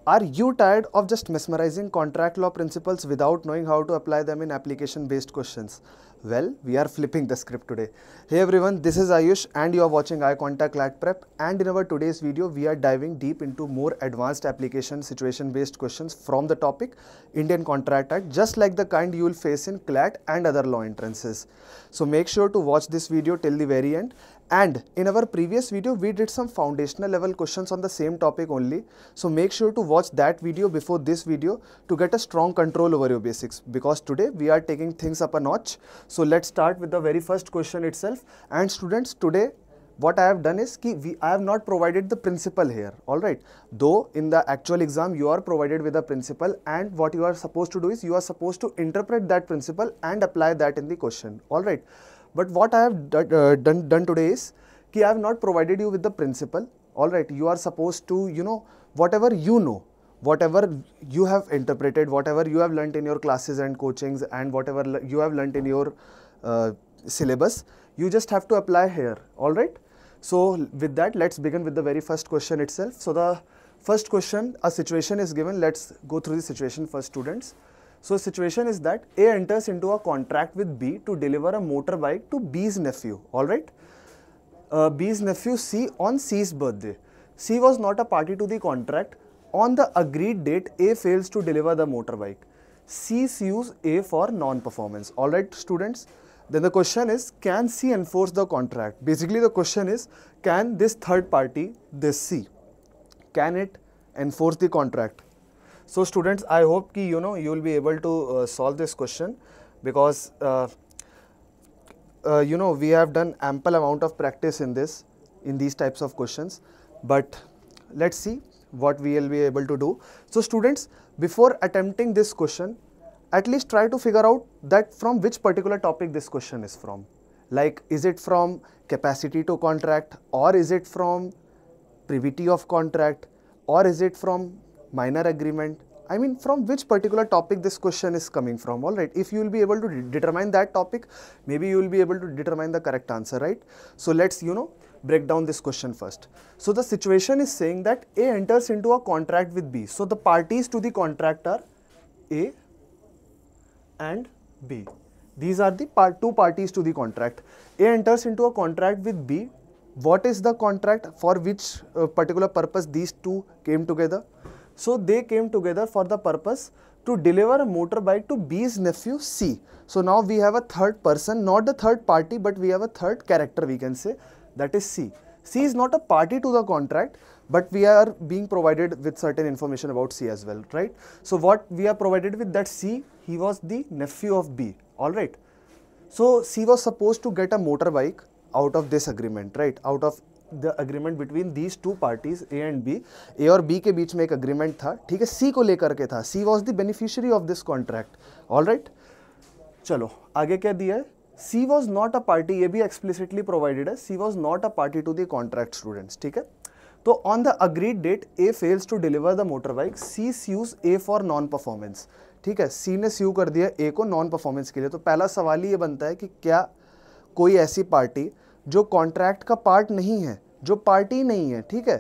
Are you tired of just mesmerizing contract law principles without knowing how to apply them in application-based questions? Well, we are flipping the script today. Hey everyone, this is Ayush and you are watching Eye Contact Lat Prep, and in our today's video, we are diving deep into more advanced application situation-based questions from the topic Indian Contract Act, just like the kind you will face in CLAT and other law entrances. So make sure to watch this video till the very end. And in our previous video, we did some foundational level questions on the same topic only. So make sure to watch that video before this video to get a strong control over your basics, because today we are taking things up a notch. So let's start with the very first question itself. And students, today what I have done is I have not provided the principle here, alright. Though in the actual exam you are provided with a principle, and what you are supposed to do is you are supposed to interpret that principle and apply that in the question, alright. But what I have done today is I have not provided you with the principle, alright. You are supposed to, whatever you have interpreted, whatever you have learnt in your classes and coachings, and whatever you have learnt in your syllabus, you just have to apply here, alright. So with that, let's begin with the very first question itself. So the first question, a situation is given. Let's go through the situation first, students. So situation is that A enters into a contract with B to deliver a motorbike to B's nephew, alright. B's nephew C on C's birthday. C was not a party to the contract. On the agreed date, A fails to deliver the motorbike. C sues A for non-performance, alright students. Then the question is, can C enforce the contract? Basically the question is, can this third party, this C, can it enforce the contract? So students, I hope you will be able to solve this question, because we have done ample amount of practice in these types of questions. But let's see what we will be able to do. So students, before attempting this question, at least try to figure out that from which particular topic this question is from. Like, is it from capacity to contract, or is it from privity of contract, or is it from minor agreement? I mean, from which particular topic this question is coming from, alright. If you will be able to determine that topic, maybe you will be able to determine the correct answer, right? So let's, break down this question first. So the situation is saying that A enters into a contract with B. So the parties to the contract are A and B. These are the two parties to the contract. A enters into a contract with B. What is the contract? For which particular purpose these two came together? So they came together for the purpose to deliver a motorbike to B's nephew C. So now we have a third person, not the third party, but we have a third character, we can say, that is C. C is not a party to the contract, but we are being provided with certain information about C as well, right? So what we are provided with, that C, he was the nephew of B, alright. So C was supposed to get a motorbike out of this agreement, right? Out of the agreement between these two parties, A and B. A और B के बीच में एक agreement था, ठीक है, C को लेकर के था. C was the beneficiary of this contract, alright. चलो आगे क्या दिया है? C was not a party, ये भी explicitly provided है. C was not a party to the contract, students, ठीक है. तो on the agreed date, A fails to deliver the motorbike. C sues A for non-performance, ठीक है. C ने sue कर दिया A को non-performance के लिए. तो पहला सवाल ये बनता है कि क्या कोई ऐसी पार्टी जो कॉन्ट्रैक्ट का पार्ट नहीं है, जो पार्टी नहीं है, ठीक है,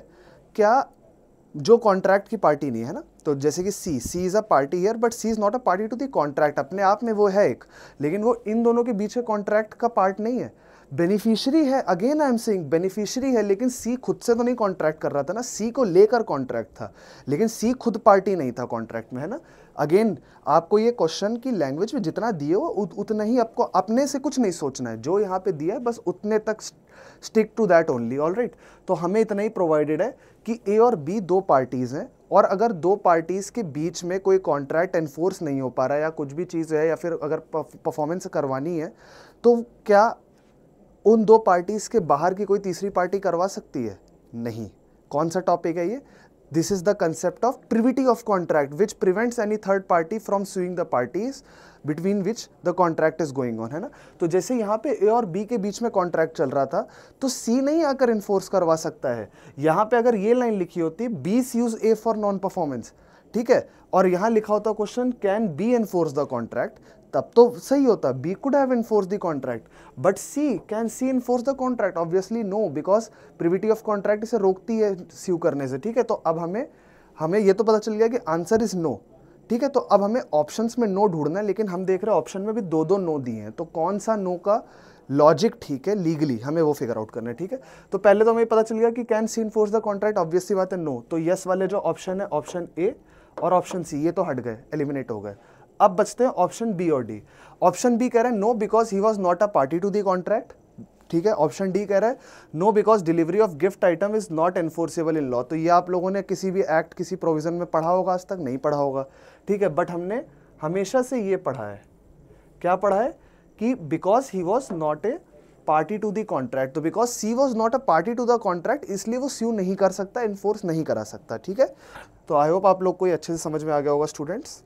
क्या जो कॉन्ट्रैक्ट की पार्टी नहीं है ना, तो जैसे कि C is a party here, but C is not a party to the contract. अपने आप में वो है एक, लेकिन वो इन दोनों के बीच कॉन्ट्रैक्ट का पार्ट नहीं है. बेनिफिशियरी है, again I am saying beneficiary है, लेकिन सी खुद से तो नहीं कॉन्ट्रैक्ट कर रहा था ना, सी को लेकर कॉन्ट्रैक्ट था, लेकिन सी खुद पार्टी नहीं था कॉन्ट्रैक्ट में, है ना. अगेन आपको ये क्वेश्चन की लैंग्वेज में जितना दिए हो उतना ही आपको अपने से कुछ नहीं सोचना है. जो यहाँ पे दिया है बस उतने तक stick to that only, alright. तो हमें इतना ही प्रोवाइडेड है कि ए और बी दो पार्टीज हैं, और अगर दो पार्टीज के बीच में कोई कॉन्ट्रैक्ट एनफोर्स नहीं हो पा रहा है, या कुछ भी चीज़ है, या फिर अगर परफॉर्मेंस करवानी है, तो क्या उन दो पार्टीज के बाहर की कोई तीसरी पार्टी करवा सकती है? नहीं. कौन सा टॉपिक है ये? This is the concept of privity of contract which prevents any third party from sewing the parties between which the contract is going on, है ना. तो जैसे यहाँ पे ए और बी के बीच में कॉन्ट्रैक्ट चल रहा था, तो सी नहीं आकर इन्फोर्स करवा सकता है. यहाँ पे अगर ये लाइन लिखी होती, B sues A for non performance, ठीक है, और यहाँ लिखा होता question can be enforce the contract, तब तो सही होता, B could have enforce the contract, but C can C enforce the contract? Obviously no, because privity of contract इसे रोकती है स्यू करने से, ठीक है. तो अब हमें ये तो पता चल गया कि आंसर इज नो, ठीक है। तो अब हमें ऑप्शंस में नो ढूंढना है, लेकिन हम देख रहे हैं ऑप्शन में भी दो दो नो दिए हैं, तो कौन सा नो का लॉजिक ठीक है लीगली, हमें वो फिगर आउट करना है, ठीक है। तो पहले तो हमें पता चल गया कि can C enforce the contract, obvious सी बात है नो। तो यस वाले जो ऑप्शन है ऑप्शन ए और ऑप्शन सी, ये तो हट गए, एलिमिनेट हो गए। अब बचते हैं ऑप्शन बी और डी। ऑप्शन बी कह रहे हैं no because he was not a party to the contract, ठीक है। ऑप्शन डी कह रहा है no because delivery of gift item is not enforceable in law. तो ये आप लोगों ने किसी भी एक्ट, किसी प्रोविजन में पढ़ा होगा, आज तक नहीं पढ़ा होगा, ठीक है। बट हमने हमेशा से ये पढ़ा है, क्या पढ़ा है कि because he was not a party to the contract, तो because C was not a party to the contract इसलिए वो स्यू नहीं कर सकता, इन्फोर्स नहीं करा सकता, ठीक है। तो आई होप आप लोग को ये अच्छे से समझ में आ गया होगा स्टूडेंट्स।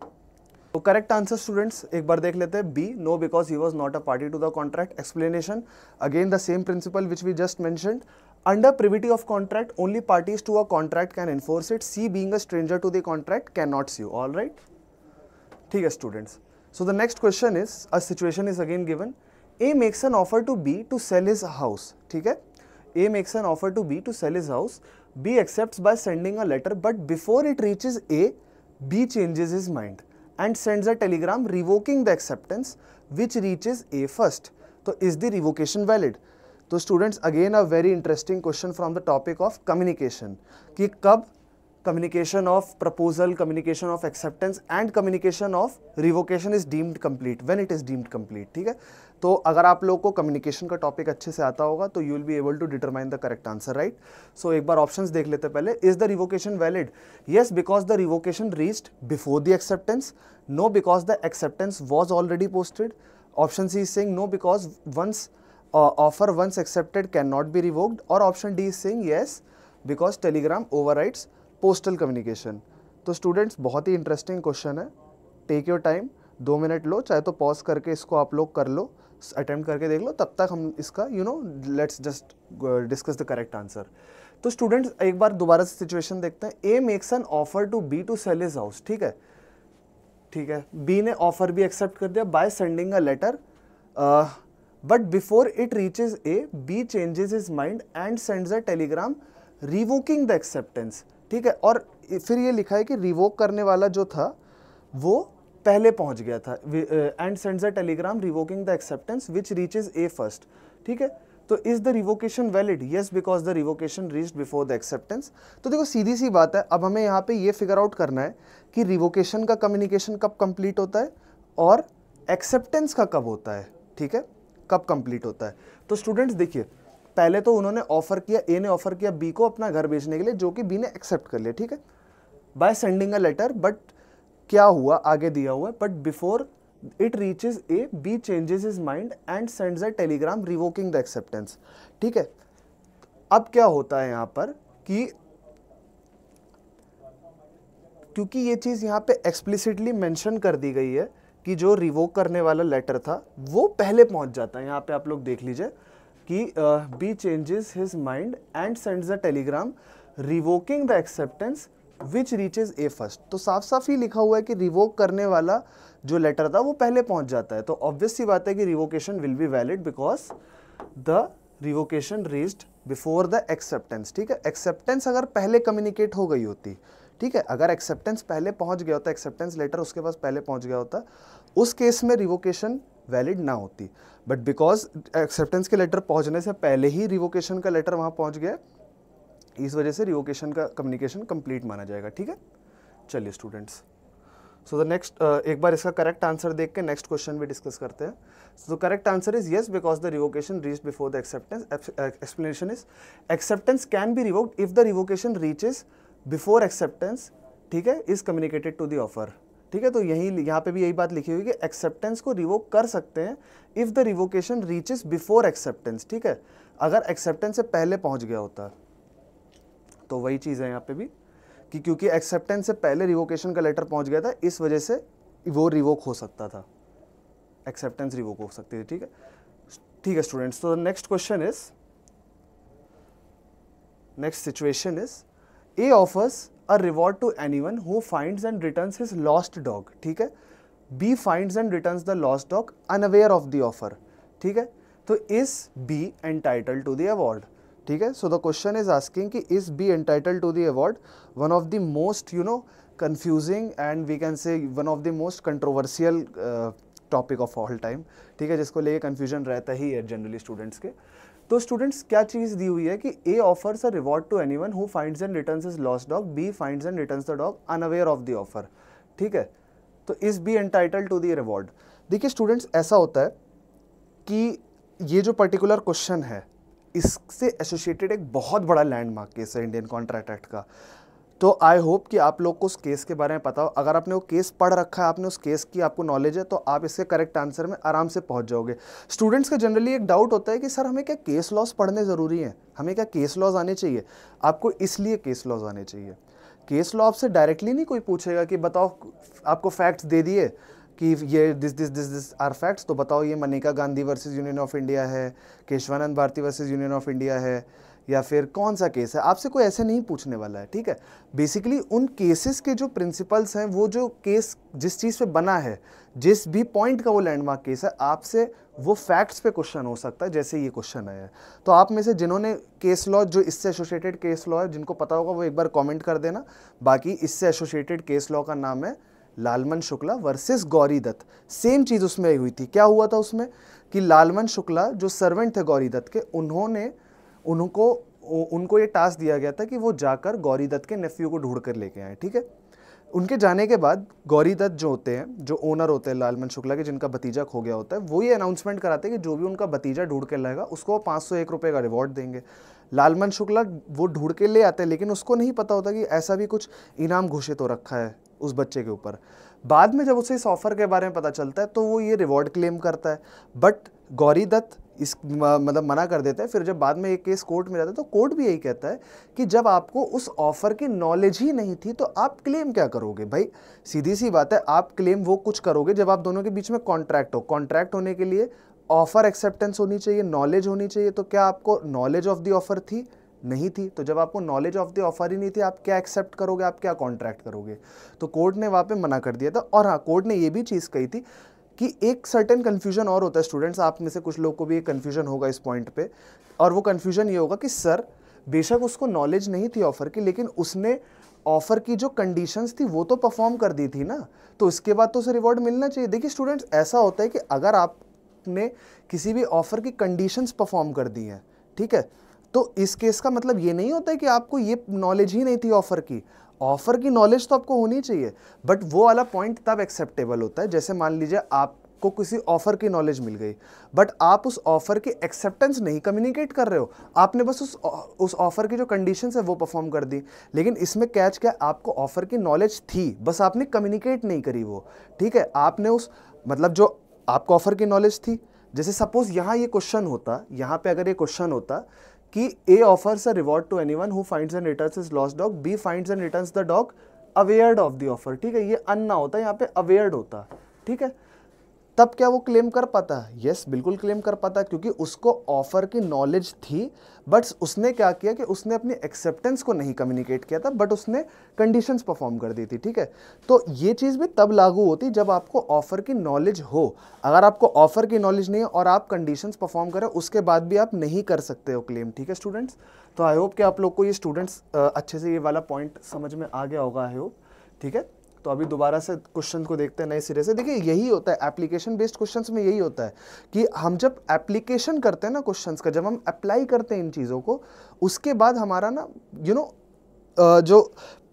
तो करेक्ट आंसर स्टूडेंट्स एक बार देख लेते हैं, B no because he was not a party to the contract. Explanation again the same principle which we just mentioned, under privity of contract only parties to a contract can enforce it, C being a stranger to the contract can not sue, all right, ठीक है students. So the next question is, a situation is again given, A makes an offer to B to sell his house, ठीक है। A makes an offer to B to sell his house, B accepts by sending a letter, but before it reaches A, B changes his mind and sends a telegram revoking the acceptance which reaches A first. So is the revocation valid? तो students again a very interesting question from the topic of communication कि कब communication of proposal, communication of acceptance and communication of revocation is deemed complete, when it is deemed complete, ठीक है। तो अगर आप लोग को communication का topic अच्छे से आता होगा तो you will be able to determine the correct answer, right? So एक बार options देख लेते हैं पहले। Is the revocation valid? Yes, because the revocation reached before the acceptance. No, because the acceptance was already posted. Option C is saying no because once offer once accepted cannot be revoked, or option D is saying yes because telegram overrides postal communication. तो students बहुत ही interesting question है, take your time, 2 minute लो, चाहे तो pause करके इसको आप लोग कर लो, अटेम्प्ट करके देख लो, तब तक हम इसका let's just discuss the correct answer. तो स्टूडेंट्स एक बार दोबारा से सिचुएशन देखते हैं, A makes an offer to B to sell his house, ठीक है, ठीक है। बी ने ऑफर भी एक्सेप्ट कर दिया by sending a letter, but before it reaches A, B changes his mind and sends a telegram revoking the acceptance, ठीक है। और फिर ये लिखा है कि रिवोक करने वाला जो था वो पहले पहुंच गया था, and sends a telegram revoking the acceptance which reaches A first, ठीक है। तो is the revocation valid? Yes, because the revocation reached before the acceptance. तो देखो सीधी सी बात है, अब हमें यहाँ पे ये फिगर आउट करना है कि रिवोकेशन का कम्युनिकेशन कब कंप्लीट होता है और एक्सेप्टेंस का कब होता है, ठीक है, कब कंप्लीट होता है। तो स्टूडेंट्स देखिए, पहले तो उन्होंने ऑफर किया, ए ने ऑफर किया बी को अपना घर बेचने के लिए, जो कि बी ने एक्सेप्ट कर लिया, ठीक है, by sending a letter. But क्या हुआ, आगे दिया हुआ है, but before it reaches A, B changes his mind and sends a telegram revoking the acceptance, ठीक है। अब क्या होता है यहां पर कि क्योंकि ये चीज यहां पे एक्सप्लिसिटली मेंशन कर दी गई है कि जो रिवोक करने वाला लेटर था वो पहले पहुंच जाता है, यहां पे आप लोग देख लीजिए कि B changes his mind and sends a telegram revoking the acceptance which reaches A first. तो साफ साफ ही लिखा हुआ है कि रिवोक करने वाला जो लेटर था वो पहले पहुंच जाता है। तो ऑब्वियस सी बात है कि revocation will be valid because the revocation reached before the acceptance, ठीक है। एक्सेप्टेंस अगर पहले कम्युनिकेट हो गई होती, ठीक है, अगर एक्सेप्टेंस पहले पहुंच गया होता, एक्सेप्टेंस लेटर उसके पास पहले पहुंच गया होता, उस केस में रिवोकेशन वैलिड ना होती। बट बिकॉज एक्सेप्टेंस के लेटर पहुंचने से पहले ही रिवोकेशन का लेटर वहां पहुंच गया, इस वजह से रिवोकेशन का कम्युनिकेशन कंप्लीट माना जाएगा, ठीक है। चलिए स्टूडेंट्स, सो द नेक्स्ट एक बार इसका करेक्ट आंसर देख के नेक्स्ट क्वेश्चन भी डिस्कस करते हैं। So correct answer is yes because the revocation reached before the acceptance. Explanation is acceptance can be revoked if the revocation reaches before acceptance, ठीक है, is communicated to the offer, ठीक है। तो यहाँ पे भी यही बात लिखी हुई है कि एक्सेप्टेंस को रिवोक कर सकते हैं if the revocation reaches before acceptance, ठीक है, अगर एक्सेप्टेंस से पहले पहुंच गया होता। तो वही चीज है यहाँ पे भी कि क्योंकि एक्सेप्टेंस से पहले रिवोकेशन का लेटर पहुंच गया था, इस वजह से वो रिवोक हो सकता था, एक्सेप्टेंस रिवोक हो सकती थी, ठीक है, ठीक है स्टूडेंट्स। तो next question is, next situation is a offers a reward to anyone who finds and returns his lost dog, ठीक है। B finds and returns the lost dog unaware of the offer, ठीक है। तो is B entitled to the award? ठीक है। So the question is asking कि is B entitled to the award, one of the most confusing and we can say one of the most controversial topic of all time, ठीक है, जिसको लेके confusion रहता ही है generally students के। तो students क्या चीज़ दी हुई है कि A offers a reward to anyone who finds and returns his lost dog, B finds and returns the dog unaware of the offer, ठीक है। तो is B entitled to the reward. देखिए स्टूडेंट्स, ऐसा होता है कि ये जो पर्टिकुलर क्वेश्चन है इससे एसोसिएटेड एक बहुत बड़ा लैंडमार्क केस है इंडियन कॉन्ट्रैक्ट एक्ट का। तो आई होप कि आप लोग को उस केस के बारे में पता हो। अगर आपने वो केस पढ़ रखा है, आपने उस केस की आपको नॉलेज है, तो आप इसके करेक्ट आंसर में आराम से पहुंच जाओगे। स्टूडेंट्स का जनरली एक डाउट होता है कि सर हमें क्या केस लॉज पढ़ने ज़रूरी है, हमें क्या केस लॉज आने चाहिए। आपको इसलिए केस लॉज आने चाहिए। केस लॉ आपसे डायरेक्टली नहीं कोई पूछेगा कि बताओ, आपको फैक्ट्स दे दिए कि ये दिस आर फैक्ट्स, तो बताओ ये Maneka Gandhi versus union of India है, Kesavananda Bharati versus union of India है, या फिर कौन सा केस है, आपसे कोई ऐसे नहीं पूछने वाला है, ठीक है। बेसिकली उन केसेस के जो प्रिंसिपल्स हैं, वो जो केस जिस चीज़ पे बना है, जिस भी पॉइंट का वो लैंडमार्क केस है, आपसे वो फैक्ट्स पे क्वेश्चन हो सकता है, जैसे ये क्वेश्चन आया है। तो आप में से जिन्होंने केस लॉ, जो इससे एसोसिएटेड केस लॉ है, जिनको पता होगा वो एक बार कमेंट कर देना। बाकी इससे एसोसिएटेड केस लॉ का नाम है लालमन शुक्ला वर्सेस गौरी दत्त। सेम चीज़ उसमें हुई थी। क्या हुआ था उसमें कि लालमन शुक्ला जो सर्वेंट थे गौरी दत्त के, उनको ये टास्क दिया गया था कि वो जाकर गौरी दत्त के नेफ्यू को ढूंढ कर लेके आए, ठीक है। उनके जाने के बाद गौरी दत्त जो होते हैं, जो ओनर होते हैं लालमन शुक्ला के, जिनका भतीजा खो गया होता है, वो ये अनाउंसमेंट कराते हैं कि जो भी उनका भतीजा ढूंढ के लाएगा उसको 501 रुपये का रिवॉर्ड देंगे। लालमन शुक्ला वो ढूंढ के ले आते हैं, लेकिन उसको नहीं पता होता कि ऐसा भी कुछ इनाम घोषित हो रखा है उस बच्चे के ऊपर। बाद में जब उसे इस ऑफर के बारे में पता चलता है तो वो ये रिवॉर्ड क्लेम करता है, बट गौरी दत्त इस मतलब मना कर देता है। फिर जब बाद में एक केस कोर्ट में जाता है तो कोर्ट भी यही कहता है कि जब आपको उस ऑफर की नॉलेज ही नहीं थी तो आप क्लेम क्या करोगे। भाई सीधी सी बात है, आप क्लेम वो कुछ करोगे जब आप दोनों के बीच में कॉन्ट्रैक्ट हो। कॉन्ट्रैक्ट होने के लिए ऑफर एक्सेप्टेंस होनी चाहिए, नॉलेज होनी चाहिए। तो क्या आपको नॉलेज ऑफ द ऑफर थी? नहीं थी। तो जब आपको नॉलेज ऑफ द ऑफर ही नहीं थी, आप क्या एक्सेप्ट करोगे, आप क्या कॉन्ट्रैक्ट करोगे। तो कोर्ट ने वहाँ पे मना कर दिया था। और हाँ, कोर्ट ने ये भी चीज़ कही थी कि एक सर्टेन कन्फ्यूजन और होता है स्टूडेंट्स, आप में से कुछ लोग को भी एक कन्फ्यूजन होगा इस पॉइंट पे, और वो कन्फ्यूजन ये होगा कि सर बेशक उसको नॉलेज नहीं थी ऑफर की, लेकिन उसने ऑफर की जो कंडीशंस थी वो तो परफॉर्म कर दी थी ना, तो उसके बाद तो उसे रिवॉर्ड मिलना चाहिए। देखिए स्टूडेंट्स, ऐसा होता है कि अगर आपने किसी भी ऑफर की कंडीशंस परफॉर्म कर दी हैं, ठीक है, तो इस केस का मतलब ये नहीं होता है कि आपको ये नॉलेज ही नहीं थी ऑफर की। ऑफर की नॉलेज तो आपको होनी चाहिए, बट वो वाला पॉइंट तब एक्सेप्टेबल होता है जैसे मान लीजिए आपको किसी ऑफर की नॉलेज मिल गई, बट आप उस ऑफर की एक्सेप्टेंस नहीं कम्युनिकेट कर रहे हो, आपने बस उस ऑफर की जो कंडीशंस है वो परफॉर्म कर दी। लेकिन इसमें कैच क्या, आपको ऑफर की नॉलेज थी, बस आपने कम्युनिकेट नहीं करी वो, ठीक है। आपने उस मतलब जो आपको ऑफर की नॉलेज थी, जैसे सपोज यहाँ ये क्वेश्चन होता, यहाँ पे अगर ये क्वेश्चन होता कि A offers a reward to anyone who finds and returns his lost dog, B finds and returns the dog aware of the offer, ठीक है। ये अनना होता है, यहाँ पे अवेयर्ड होता, ठीक है। तब क्या वो क्लेम कर पाता? यस, बिल्कुल क्लेम कर पाता, क्योंकि उसको ऑफर की नॉलेज थी, बट उसने क्या किया कि उसने अपनी एक्सेप्टेंस को नहीं कम्युनिकेट किया था, बट उसने कंडीशंस परफॉर्म कर दी थी, ठीक है। तो ये चीज़ भी तब लागू होती जब आपको ऑफर की नॉलेज हो। अगर आपको ऑफर की नॉलेज नहीं है और आप कंडीशंस परफॉर्म करें, उसके बाद भी आप नहीं कर सकते हो क्लेम, ठीक है स्टूडेंट्स। तो आई होप कि आप लोग को ये स्टूडेंट्स अच्छे से ये वाला पॉइंट समझ में आ गया होगा, आई होप, ठीक है। तो अभी दोबारा से क्वेश्चन को देखते हैं नए सिरे से। देखिए यही होता है एप्लीकेशन बेस्ड क्वेश्चंस में, यही होता है कि हम जब एप्लीकेशन करते हैं ना क्वेश्चंस का, जब हम अप्लाई करते हैं इन चीज़ों को, उसके बाद हमारा ना जो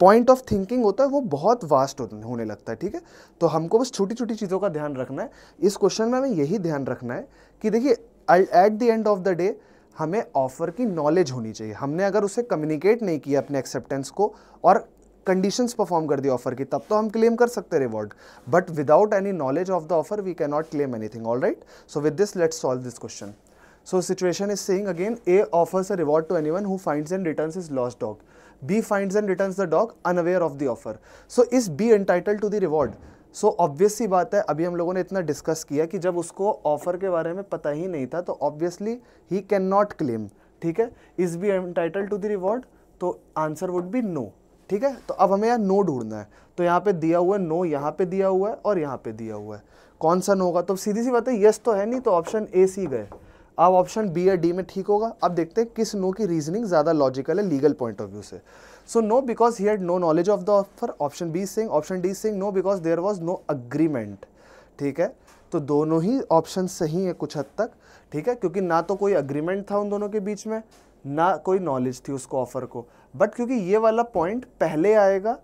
पॉइंट ऑफ थिंकिंग होता है वो बहुत वास्ट होने लगता है, ठीक है। तो हमको बस छोटी छोटी चीज़ों का ध्यान रखना है। इस क्वेश्चन में हमें यही ध्यान रखना है कि देखिए at the end of the day हमें ऑफर की नॉलेज होनी चाहिए। हमने अगर उसे कम्युनिकेट नहीं किया अपने एक्सेप्टेंस को और कंडीशंस परफॉर्म कर दी ऑफर की, तब तो हम क्लेम कर सकते हैं reward, but without any knowledge of the offer we can not claim anything. Alright, so with this let's solve this question. So situation is saying again, A offers a reward to anyone who finds and returns his lost dog. B finds and returns the dog unaware of the offer. So is B entitled to the reward? So obvious सी बात है, अभी हम लोगों ने इतना discuss किया कि जब उसको ऑफर के बारे में पता ही नहीं था तो obviously he can not claim, ठीक है। Is B entitled to the reward? तो आंसर वुड बी नो, ठीक है। तो अब हमें यहाँ नो ढूंढना है, तो यहाँ पे दिया हुआ है नो, यहाँ पे दिया हुआ है और यहाँ पे दिया हुआ है, कौन सा नो होगा? तो सीधी सी बात है, यस तो है नहीं, तो ऑप्शन ए सी गए। अब ऑप्शन बी या डी में ठीक होगा। अब देखते हैं किस नो की रीजनिंग ज़्यादा लॉजिकल है लीगल पॉइंट ऑफ व्यू से। So no because he had no knowledge of the offer, option B saying, option D saying no because there was no agreement. ठीक है, तो दोनों ही ऑप्शन सही है कुछ हद तक। ठीक है, क्योंकि ना तो कोई अग्रीमेंट था उन दोनों के बीच में, ना कोई नॉलेज थी उसको ऑफर को। बट क्योंकि ये वाला पॉइंट पहले आएगा,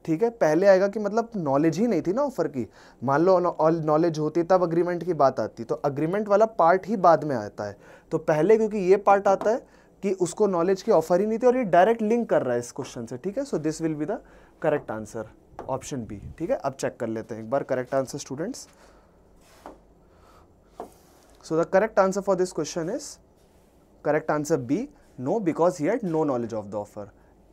ठीक है, पहले आएगा कि मतलब नॉलेज ही नहीं थी ना ऑफर की। मान लो नॉलेज होती तब अग्रीमेंट की बात आती, तो अग्रीमेंट वाला पार्ट ही बाद में आता है। तो पहले क्योंकि ये पार्ट आता है कि उसको नॉलेज की ऑफर ही नहीं थी, और ये डायरेक्ट लिंक कर रहा है इस क्वेश्चन से। ठीक है, so this will be the correct answer, option B. ठीक है, अब चेक कर लेते हैं एक बार correct answer students. So the correct answer for this question is correct answer B, no, because he had no knowledge of the offer.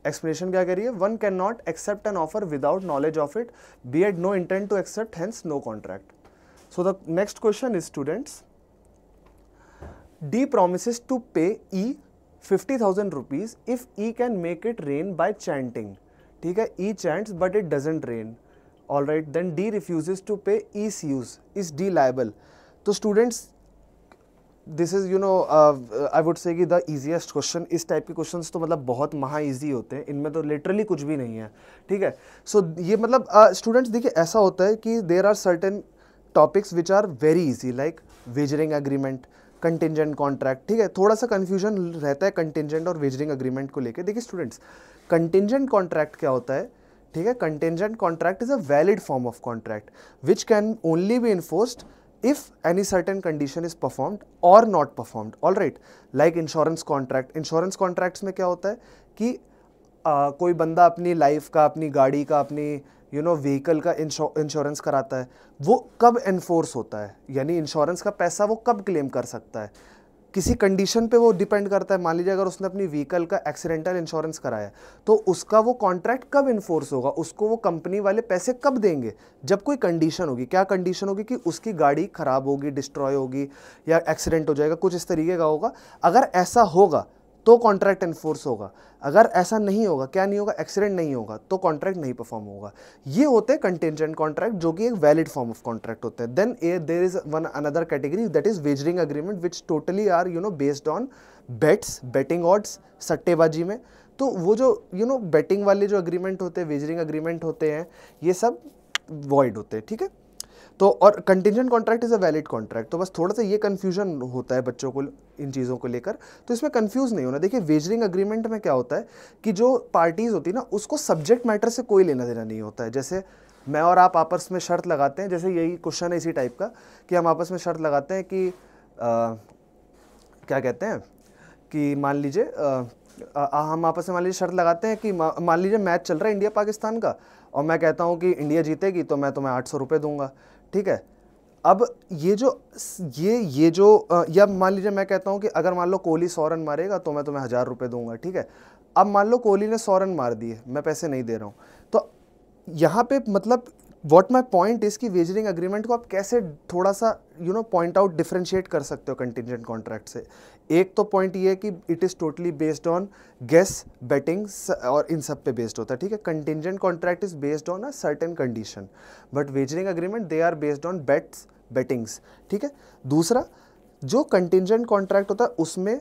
Explanation क्या कह रही है? One cannot accept an offer without knowledge of it. B had no intent to accept, hence no contract. So the next question is students, D promises to pay E 50,000 rupees if E can make it rain by chanting. ठीक है, E chants but it doesn't rain. All right, then D refuses to pay E's use. Is D liable? तो students this is you know I would say कि the easiest question. इस type के questions तो मतलब बहुत महा easy होते हैं, इनमें तो लिटरली कुछ भी नहीं है। ठीक है, सो ये मतलब स्टूडेंट्स देखिए ऐसा होता है कि there are certain topics which are very easy, like wagering agreement, contingent contract. ठीक है, थोड़ा सा कन्फ्यूजन रहता है कंटिंजेंट और वेजरिंग एग्रीमेंट को लेकर। देखिए स्टूडेंट्स, कंटिंजेंट कॉन्ट्रैक्ट क्या होता है? ठीक है, contingent contract is a valid form of contract which can only B enforced if any certain condition is performed or not performed. all right, like insurance contract. insurance contracts में क्या होता है कि कोई बंदा अपनी लाइफ का, अपनी गाड़ी का, अपनी व्हीकल का इंश्योरेंस कराता है, वो कब एनफोर्स होता है, यानी इंश्योरेंस का पैसा वो कब क्लेम कर सकता है, किसी कंडीशन पे वो डिपेंड करता है। मान लीजिए अगर उसने अपनी व्हीकल का एक्सीडेंटल इंश्योरेंस कराया, तो उसका वो कॉन्ट्रैक्ट कब इन्फोर्स होगा, उसको वो कंपनी वाले पैसे कब देंगे? जब कोई कंडीशन होगी। क्या कंडीशन होगी? कि उसकी गाड़ी खराब होगी, डिस्ट्रॉय होगी, या एक्सीडेंट हो जाएगा, कुछ इस तरीके का होगा। अगर ऐसा होगा तो कॉन्ट्रैक्ट इन्फोर्स होगा। अगर ऐसा नहीं होगा, क्या नहीं होगा, एक्सीडेंट नहीं होगा, तो कॉन्ट्रैक्ट नहीं परफॉर्म होगा। ये होते हैं कंटिंजेंट कॉन्ट्रैक्ट, जो कि एक वैलिड फॉर्म ऑफ कॉन्ट्रैक्ट होते हैं। Then there is one another category, that is wagering agreement, which totally are based on bets, betting odds, सट्टेबाजी में। तो वो जो बेटिंग वाले जो एग्रीमेंट होते हैं, वेजरिंग एग्रीमेंट होते हैं, ये सब वॉइड होते हैं। ठीक है, तो और contingent contract is a valid contract. तो बस थोड़ा सा ये कन्फ्यूजन होता है बच्चों को इन चीज़ों को लेकर, तो इसमें कंफ्यूज नहीं होना। देखिए वेजरिंग एग्रीमेंट में क्या होता है कि जो पार्टीज होती है ना, उसको सब्जेक्ट मैटर से कोई लेना देना नहीं होता है। जैसे मैं और आप आपस में शर्त लगाते हैं, जैसे यही क्वेश्चन है इसी टाइप का, कि हम आपस में शर्त लगाते हैं कि क्या कहते हैं कि मान लीजिए हम आपस में मान लीजिए शर्त लगाते हैं कि मान लीजिए मैच चल रहा है इंडिया पाकिस्तान का, और मैं कहता हूँ कि इंडिया जीतेगी तो मैं तुम्हें 800 रुपये दूंगा। ठीक है, अब ये जो या मान लीजिए मैं कहता हूँ कि अगर मान लो कोहली 100 रन मारेगा तो मैं तुम्हें 1000 रुपये दूंगा। ठीक है, अब मान लो कोहली ने 100 रन मार दिए, मैं पैसे नहीं दे रहा हूँ, तो यहाँ पे मतलब व्हाट माई पॉइंट इज कि वेजरिंग एग्रीमेंट को आप कैसे थोड़ा सा पॉइंट आउट डिफरेंशिएट कर सकते हो कंटिंजेंट कॉन्ट्रैक्ट से। एक तो पॉइंट ये है कि it is totally based on guess, bettings और इन सब पे बेस्ड होता है। ठीक है, contingent contract is based on a certain condition, but wagering agreement they are based on bets, bettings. ठीक है, दूसरा जो कंटिंजेंट कॉन्ट्रैक्ट होता है उसमें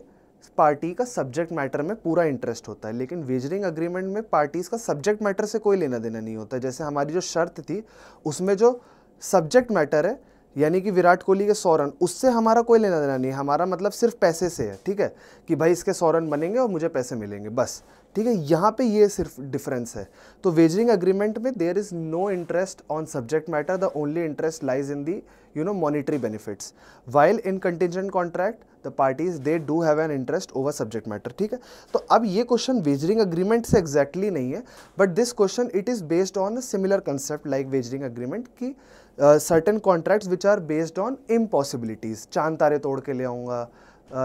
पार्टी का सब्जेक्ट मैटर में पूरा इंटरेस्ट होता है, लेकिन वेजरिंग एग्रीमेंट में पार्टीज का सब्जेक्ट मैटर से कोई लेना देना नहीं होता है। जैसे हमारी जो शर्त थी उसमें जो सब्जेक्ट मैटर है, यानी कि विराट कोहली के 100 रन, उससे हमारा कोई लेना देना नहीं, हमारा मतलब सिर्फ पैसे से है। ठीक है, कि भाई इसके 100 रन बनेंगे और मुझे पैसे मिलेंगे, बस। ठीक है, यहाँ पे ये सिर्फ डिफरेंस है। तो वेजरिंग एग्रीमेंट में there is no interest on subject matter, the only interest lies in the monetary benefits, while in contingent contract the parties they do have an interest over subject matter. ठीक है, तो अब ये question wagering agreement से exactly नहीं है, but this question it is based on a similar concept like wagering agreement की certain contracts which are based on impossibilities, चांद तारे तोड़ के ले आऊँगा,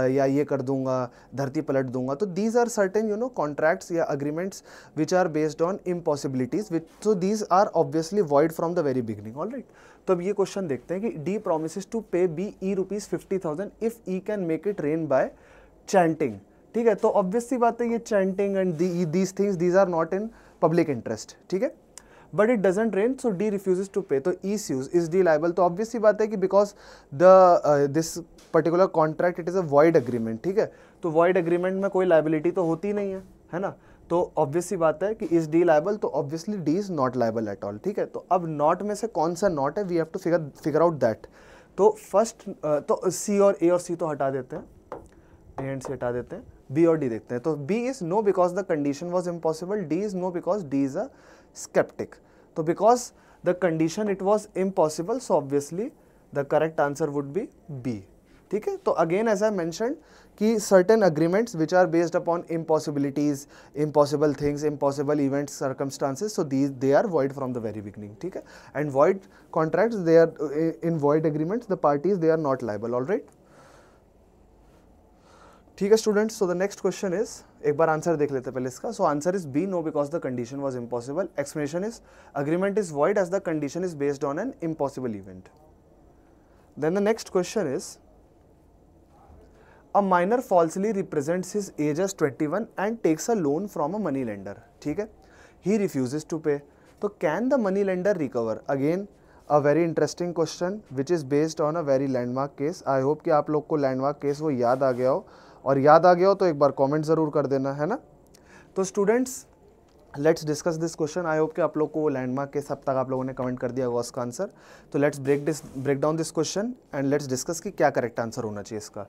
या ये कर दूंगा, धरती पलट दूंगा। तो दीज आर सर्टेन कॉन्ट्रैक्ट्स या agreements which are based on impossibilities, which so these are obviously void from the very beginning. All right, तो अब ये क्वेश्चन देखते हैं कि D promises to pay B E rupees 50,000 if E can make it rain by chanting. ठीक है, तो obviously बात है ये chanting and these things these are not in public interest. ठीक है, but it doesn't rain so the refuses to pay, तो he sues, is the liable, तो ऑब्वियस सी बात है कि because the this particular contract it is a void agreement, ठीक है, तो वॉइड एग्रीमेंट में कोई लाइबिलिटी तो होती नहीं है ना, तो ऑब्वियस सी बात है कि इज डी लाइबल, तो obviously D is not liable at all, ठीक है। तो अब नॉट में से कौन सा नॉट है, we have to figure out that. तो फर्स्ट तो सी और ए और सी तो हटा देते हैं, ए एंड सी हटा देते हैं, बी और डी देखते हैं। तो B is no because the condition was impossible, D is no because D is a sceptic. तो because the condition it was impossible, so obviously the correct answer would be B, ठीक है। तो again as I mentioned कि certain agreements which are based upon impossibilities, impossible things, impossible events, circumstances, so they are void from the very beginning, ठीक है। And void contracts, they are in void agreements, the parties they are not liable, all right, ठीक है students. So the next question is, एक बार answer देख लेते हैं पहले इसका। So answer is B, no because the condition was impossible. Explanation is agreement is void as the condition is based on an impossible event. Then the next question is, a minor falsely represents his age as 21 and takes a loan from a money lender, ठीक है, he refuses to pay, तो can the money lender recover? Again a very interesting question which is based on a very landmark case. I hope कि आप लोग को landmark case वो याद आ गया हो, और याद आ गया हो तो एक बार comment ज़रूर कर देना, है ना। तो students let's discuss this question. I hope कि आप लोग को लैंडमार्क केस अब तक आप लोगों ने कमेंट कर दिया होगा उसका आंसर। तो let's break down this question and let's discuss कि क्या करेक्ट आंसर होना चाहिए इसका।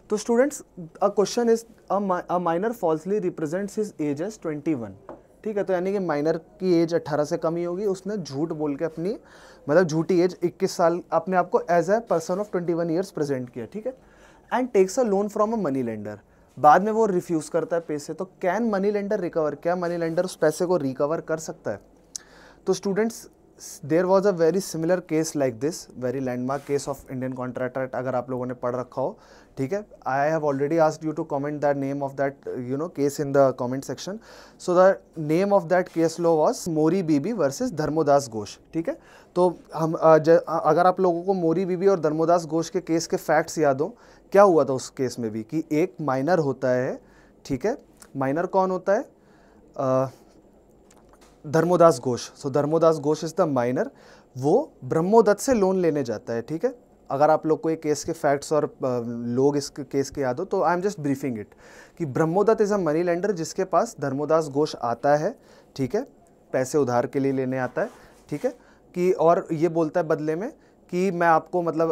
तो students a question is a minor falsely represents his age age 21, ठीक है, तो यानी कि माइनर की एज 18 से कम ही होगी, उसने झूठ बोल के अपनी मतलब झूठी एज 21 साल अपने आप को as a person of 21 years present किया, ठीक है, and takes a loan from a money lender, बाद में वो रिफ्यूज करता है पैसे, तो कैन मनी लेंडर रिकवर, क्या मनी लेंडर उस पैसे को रिकवर कर सकता है? तो students there was a very similar case like this, very landmark case of Indian contract act, अगर आप लोगों ने पढ़ रखा हो, ठीक है। आई have already asked you to comment that name of that case in the comment section. So the name of that case law was Mohori Bibi versus Dharmodas Ghosh, ठीक है। तो हम अगर आप लोगों को मोरी बीबी और धर्मोदास घोष के केस के फैक्ट्स याद हो, क्या हुआ था उस केस में भी कि एक माइनर होता है, ठीक है, माइनर कौन होता है? Dharmodas Ghosh. So Dharmodas Ghosh is the minor, वो ब्रह्मोदत्त से लोन लेने जाता है, ठीक है। अगर आप लोग को ये केस के फैक्ट्स और लोग इस केस के याद हो तो I am just briefing it कि ब्रह्मोदत्त इज अ मनी लेंडर जिसके पास धर्मोदास घोष आता है, ठीक है, पैसे उधार के लिए लेने आता है, ठीक है, कि और ये बोलता है बदले में कि मैं आपको मतलब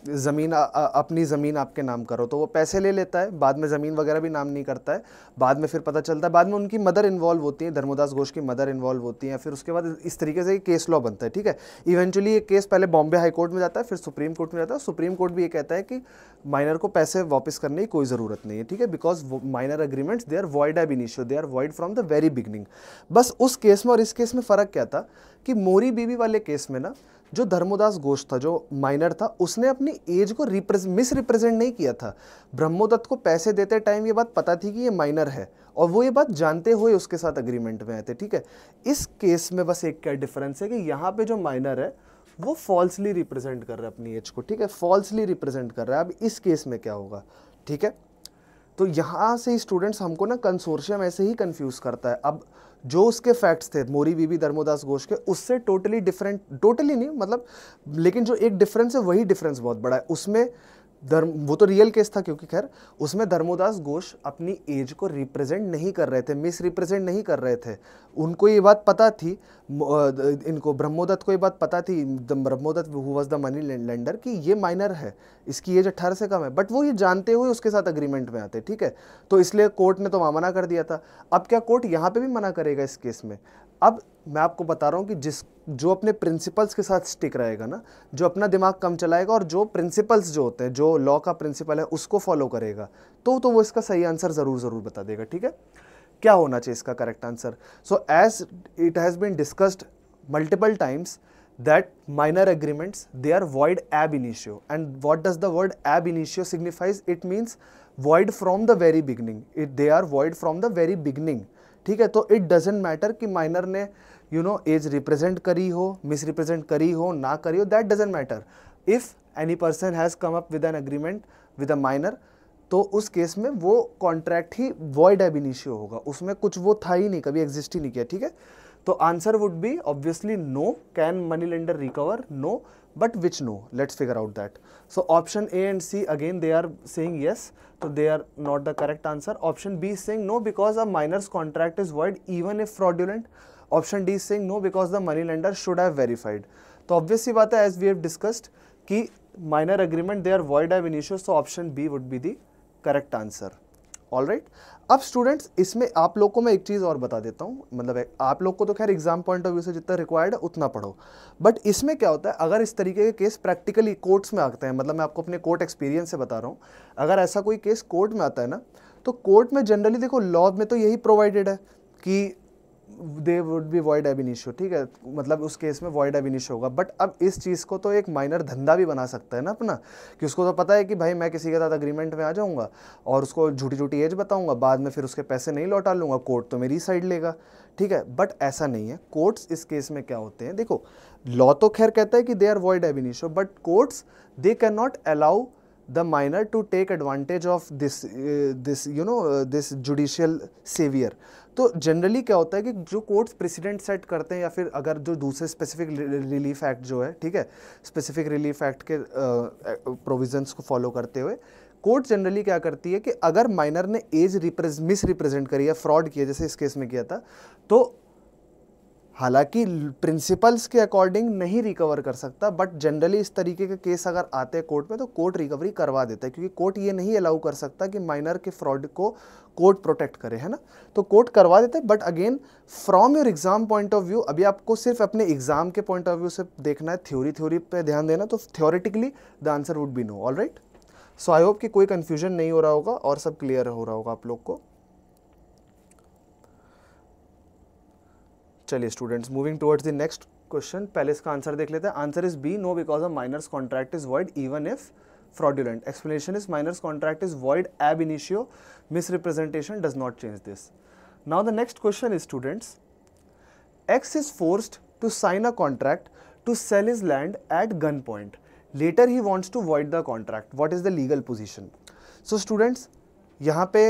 ज़मीन अपनी ज़मीन आपके नाम करो, तो वो पैसे ले लेता है, बाद में ज़मीन वगैरह भी नाम नहीं करता है, बाद में फिर पता चलता है, बाद में उनकी मदर इन्वॉल्व होती है, धर्मोदास घोष की मदर इन्वॉल्व होती है, फिर उसके बाद इस तरीके से केस लॉ बनता है, ठीक है। इवेंचुअली ये केस पहले बॉम्बे हाई कोर्ट में जाता है, फिर सुप्रीम कोर्ट में जाता है, सुप्रीम कोर्ट भी ये कहता है कि माइनर को पैसे वापस करने की कोई ज़रूरत नहीं है, ठीक है, because minor agreements they are void ab initio, they are void from the very beginning. बस उस केस में और इस केस में फ़र्क क्या था कि मोरी बीबी वाले केस में ना जो धर्मोदास घोष था, जो माइनर था, उसने अपनी एज को मिस रिप्रेजेंट नहीं किया था। ब्रह्मोदत्त को पैसे देते टाइम ये बात पता थी कि ये माइनर है और वो ये बात जानते हुए उसके साथ अग्रीमेंट में आए थे, ठीक है। इस केस में बस एक क्या डिफरेंस है कि यहाँ पे जो माइनर है वो फॉल्सली रिप्रेजेंट कर रहा है अपनी एज को, ठीक है, फॉल्सली रिप्रेजेंट कर रहा है। अब इस केस में क्या होगा, ठीक है, तो यहाँ से स्टूडेंट्स हमको ना कंसोर्शियम ऐसे ही कंफ्यूज करता है। अब जो उसके फैक्ट्स थे मोरी बीबी धर्मोदास घोष के, उससे टोटली डिफरेंट, टोटली नहीं मतलब, लेकिन जो एक डिफरेंस है वही डिफरेंस बहुत बड़ा है उसमें। वो तो रियल केस था क्योंकि खैर उसमें धर्मोदास घोष अपनी एज को रिप्रेजेंट नहीं कर रहे थे, मिस रिप्रेजेंट नहीं कर रहे थे। उनको ये बात पता थी, इनको ब्रह्मोदत्त को ये बात पता थी, Brahmo Dutt who was the money lender, कि ये माइनर है, इसकी एज 18 से कम है, बट वो ये जानते हुए उसके साथ अग्रीमेंट में आते, ठीक है। तो इसलिए कोर्ट ने तो वहाँ मना कर दिया था। अब क्या कोर्ट यहाँ पे भी मना करेगा इस केस में? अब मैं आपको बता रहा हूँ कि जो अपने प्रिंसिपल्स के साथ स्टिक रहेगा ना, जो अपना दिमाग कम चलाएगा और जो प्रिंसिपल्स जो होते हैं, जो लॉ का प्रिंसिपल है उसको फॉलो करेगा, तो वो इसका सही आंसर ज़रूर बता देगा, ठीक है। क्या होना चाहिए इसका correct answer? So as it has been discussed multiple times that minor agreements they are void ab initio, and what does the word ab initio signifies? It means void from the very beginning. They are void from the very beginning, ठीक है। तो it doesn't matter कि minor ने as represent करी हो, miss represent करी हो, ना करी हो, that doesn't matter. If any person has come up with an agreement with a minor, तो उस केस में वो कॉन्ट्रैक्ट ही वॉइड एब इनिशियो होगा, उसमें कुछ वो था ही नहीं, कभी एग्जिस्ट ही नहीं किया, ठीक है। तो answer would be obviously no. Can money lender recover? No. But which no? Let's figure out that. So option A and C again they are saying yes, so they are not the correct answer. Option B is saying no because a minor's contract is void even if fraudulent. Option D is saying no because the money lender should have verified. तो obvious सी बात है, as we have discussed कि minor agreement they are void ab initio, so option B would be the correct answer. All right. अब students इसमें आप लोग को मैं एक चीज़ और बता देता हूँ, मतलब आप लोग को तो खैर एग्जाम पॉइंट ऑफ व्यू से जितना रिक्वायर्ड है उतना पढ़ो, बट इसमें क्या होता है अगर इस तरीके के केस प्रैक्टिकली कोर्ट्स में आते हैं, मतलब मैं आपको अपने कोर्ट एक्सपीरियंस से बता रहा हूँ, अगर ऐसा कोई केस कोर्ट में आता है ना, तो कोर्ट में जनरली देखो लॉ में तो यही प्रोवाइडेड है कि they would be void ab initio, ठीक है, मतलब उस केस में वॉइड एब इनिशियो होगा. बट अब इस चीज़ को तो एक माइनर धंधा भी बना सकता है ना अपना, कि उसको तो पता है कि भाई मैं किसी के साथ अग्रीमेंट में आ जाऊंगा और उसको झूठी झूठी एज बताऊंगा, बाद में फिर उसके पैसे नहीं लौटा लूंगा, कोर्ट तो मेरी साइड लेगा, ठीक है. बट ऐसा नहीं है. कोर्ट्स इस केस में क्या होते हैं, देखो लॉ तो खैर कहता है कि they are void ab initio, but courts they can not allow the minor to take advantage of this this judicial savior. तो जनरली क्या होता है कि जो कोर्ट्स प्रेसिडेंट सेट करते हैं या फिर अगर जो दूसरे स्पेसिफिक रिलीफ एक्ट जो है, ठीक है, स्पेसिफिक रिलीफ एक्ट के प्रोविजंस को फॉलो करते हुए कोर्ट जनरली क्या करती है कि अगर माइनर ने एज मिस रिप्रेजेंट करी है, फ्रॉड किया जैसे इस केस में किया था, तो हालांकि प्रिंसिपल्स के अकॉर्डिंग नहीं रिकवर कर सकता, बट जनरली इस तरीके के केस अगर आते हैं कोर्ट में तो कोर्ट रिकवरी करवा देता है, क्योंकि कोर्ट ये नहीं अलाउ कर सकता कि माइनर के फ्रॉड को कोर्ट प्रोटेक्ट करे, है ना, तो कोर्ट करवा देता है. But again from your exam point of view, अभी आपको सिर्फ अपने एग्जाम के पॉइंट ऑफ व्यू से देखना है, थ्योरी पे ध्यान देना, तो theoretically the answer would be no. All right. So I hope कि कोई कन्फ्यूजन नहीं हो रहा होगा और सब क्लियर हो रहा होगा आप लोग को. चलिए students, moving towards the next question. पहले इसका आंसर देख लेते हैं. Answer is B, no because a minor's contract is void even if fraudulent. Explanation is minor's contract is void ab initio. Misrepresentation does not change this. Now the next question is, students, X is forced to sign a contract to sell his land at gunpoint. Later he wants to void the contract. What is the legal position? So students, यहाँ पे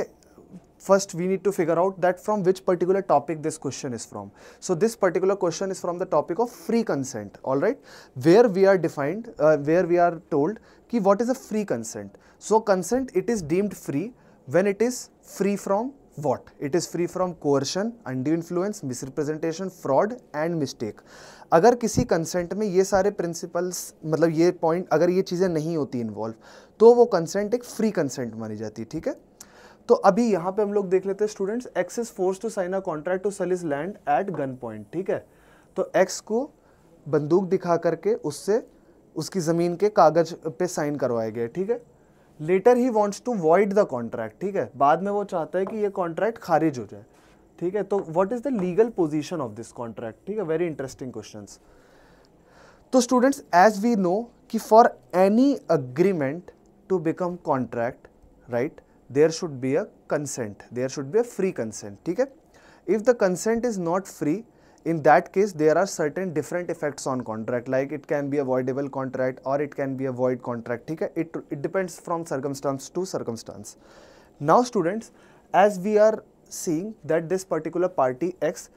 first we need to figure out that from which particular topic this question is from. So this particular question is from the topic of free consent, all right, where we are defined, where we are told कि what is a free consent. So consent, it is deemed free when it is free from what? It is free from coercion, undue influence, misrepresentation, fraud and mistake. अगर किसी consent में ये सारे principles, मतलब ये point, अगर ये चीज़ें नहीं होती इन्वॉल्व, तो वो कंसेंट एक फ्री कंसेंट मानी जाती है, ठीक है. तो अभी यहाँ पे हम लोग देख लेते हैं students, X is force to sign a contract to sell his land at gun point, ठीक है. तो एक्स को बंदूक दिखा करके उससे उसकी ज़मीन के कागज पे साइन करवाए गए, ठीक है. Later he wants to void the contract, ठीक है, बाद में वो चाहता है कि ये कॉन्ट्रैक्ट खारिज हो जाए, ठीक है. तो what is the legal position of this contract, ठीक है, वेरी इंटरेस्टिंग क्वेश्चंस. तो स्टूडेंट्स, एज वी नो कि for any agreement to become contract, right, there should be a consent, there should be a free consent, ठीक है. If the consent is not free, in that case there are certain different effects on contract, like it can be a voidable contract or it can be a void contract, ठीक है. It depends from circumstance to circumstance. Now students, as we are seeing that this particular party X,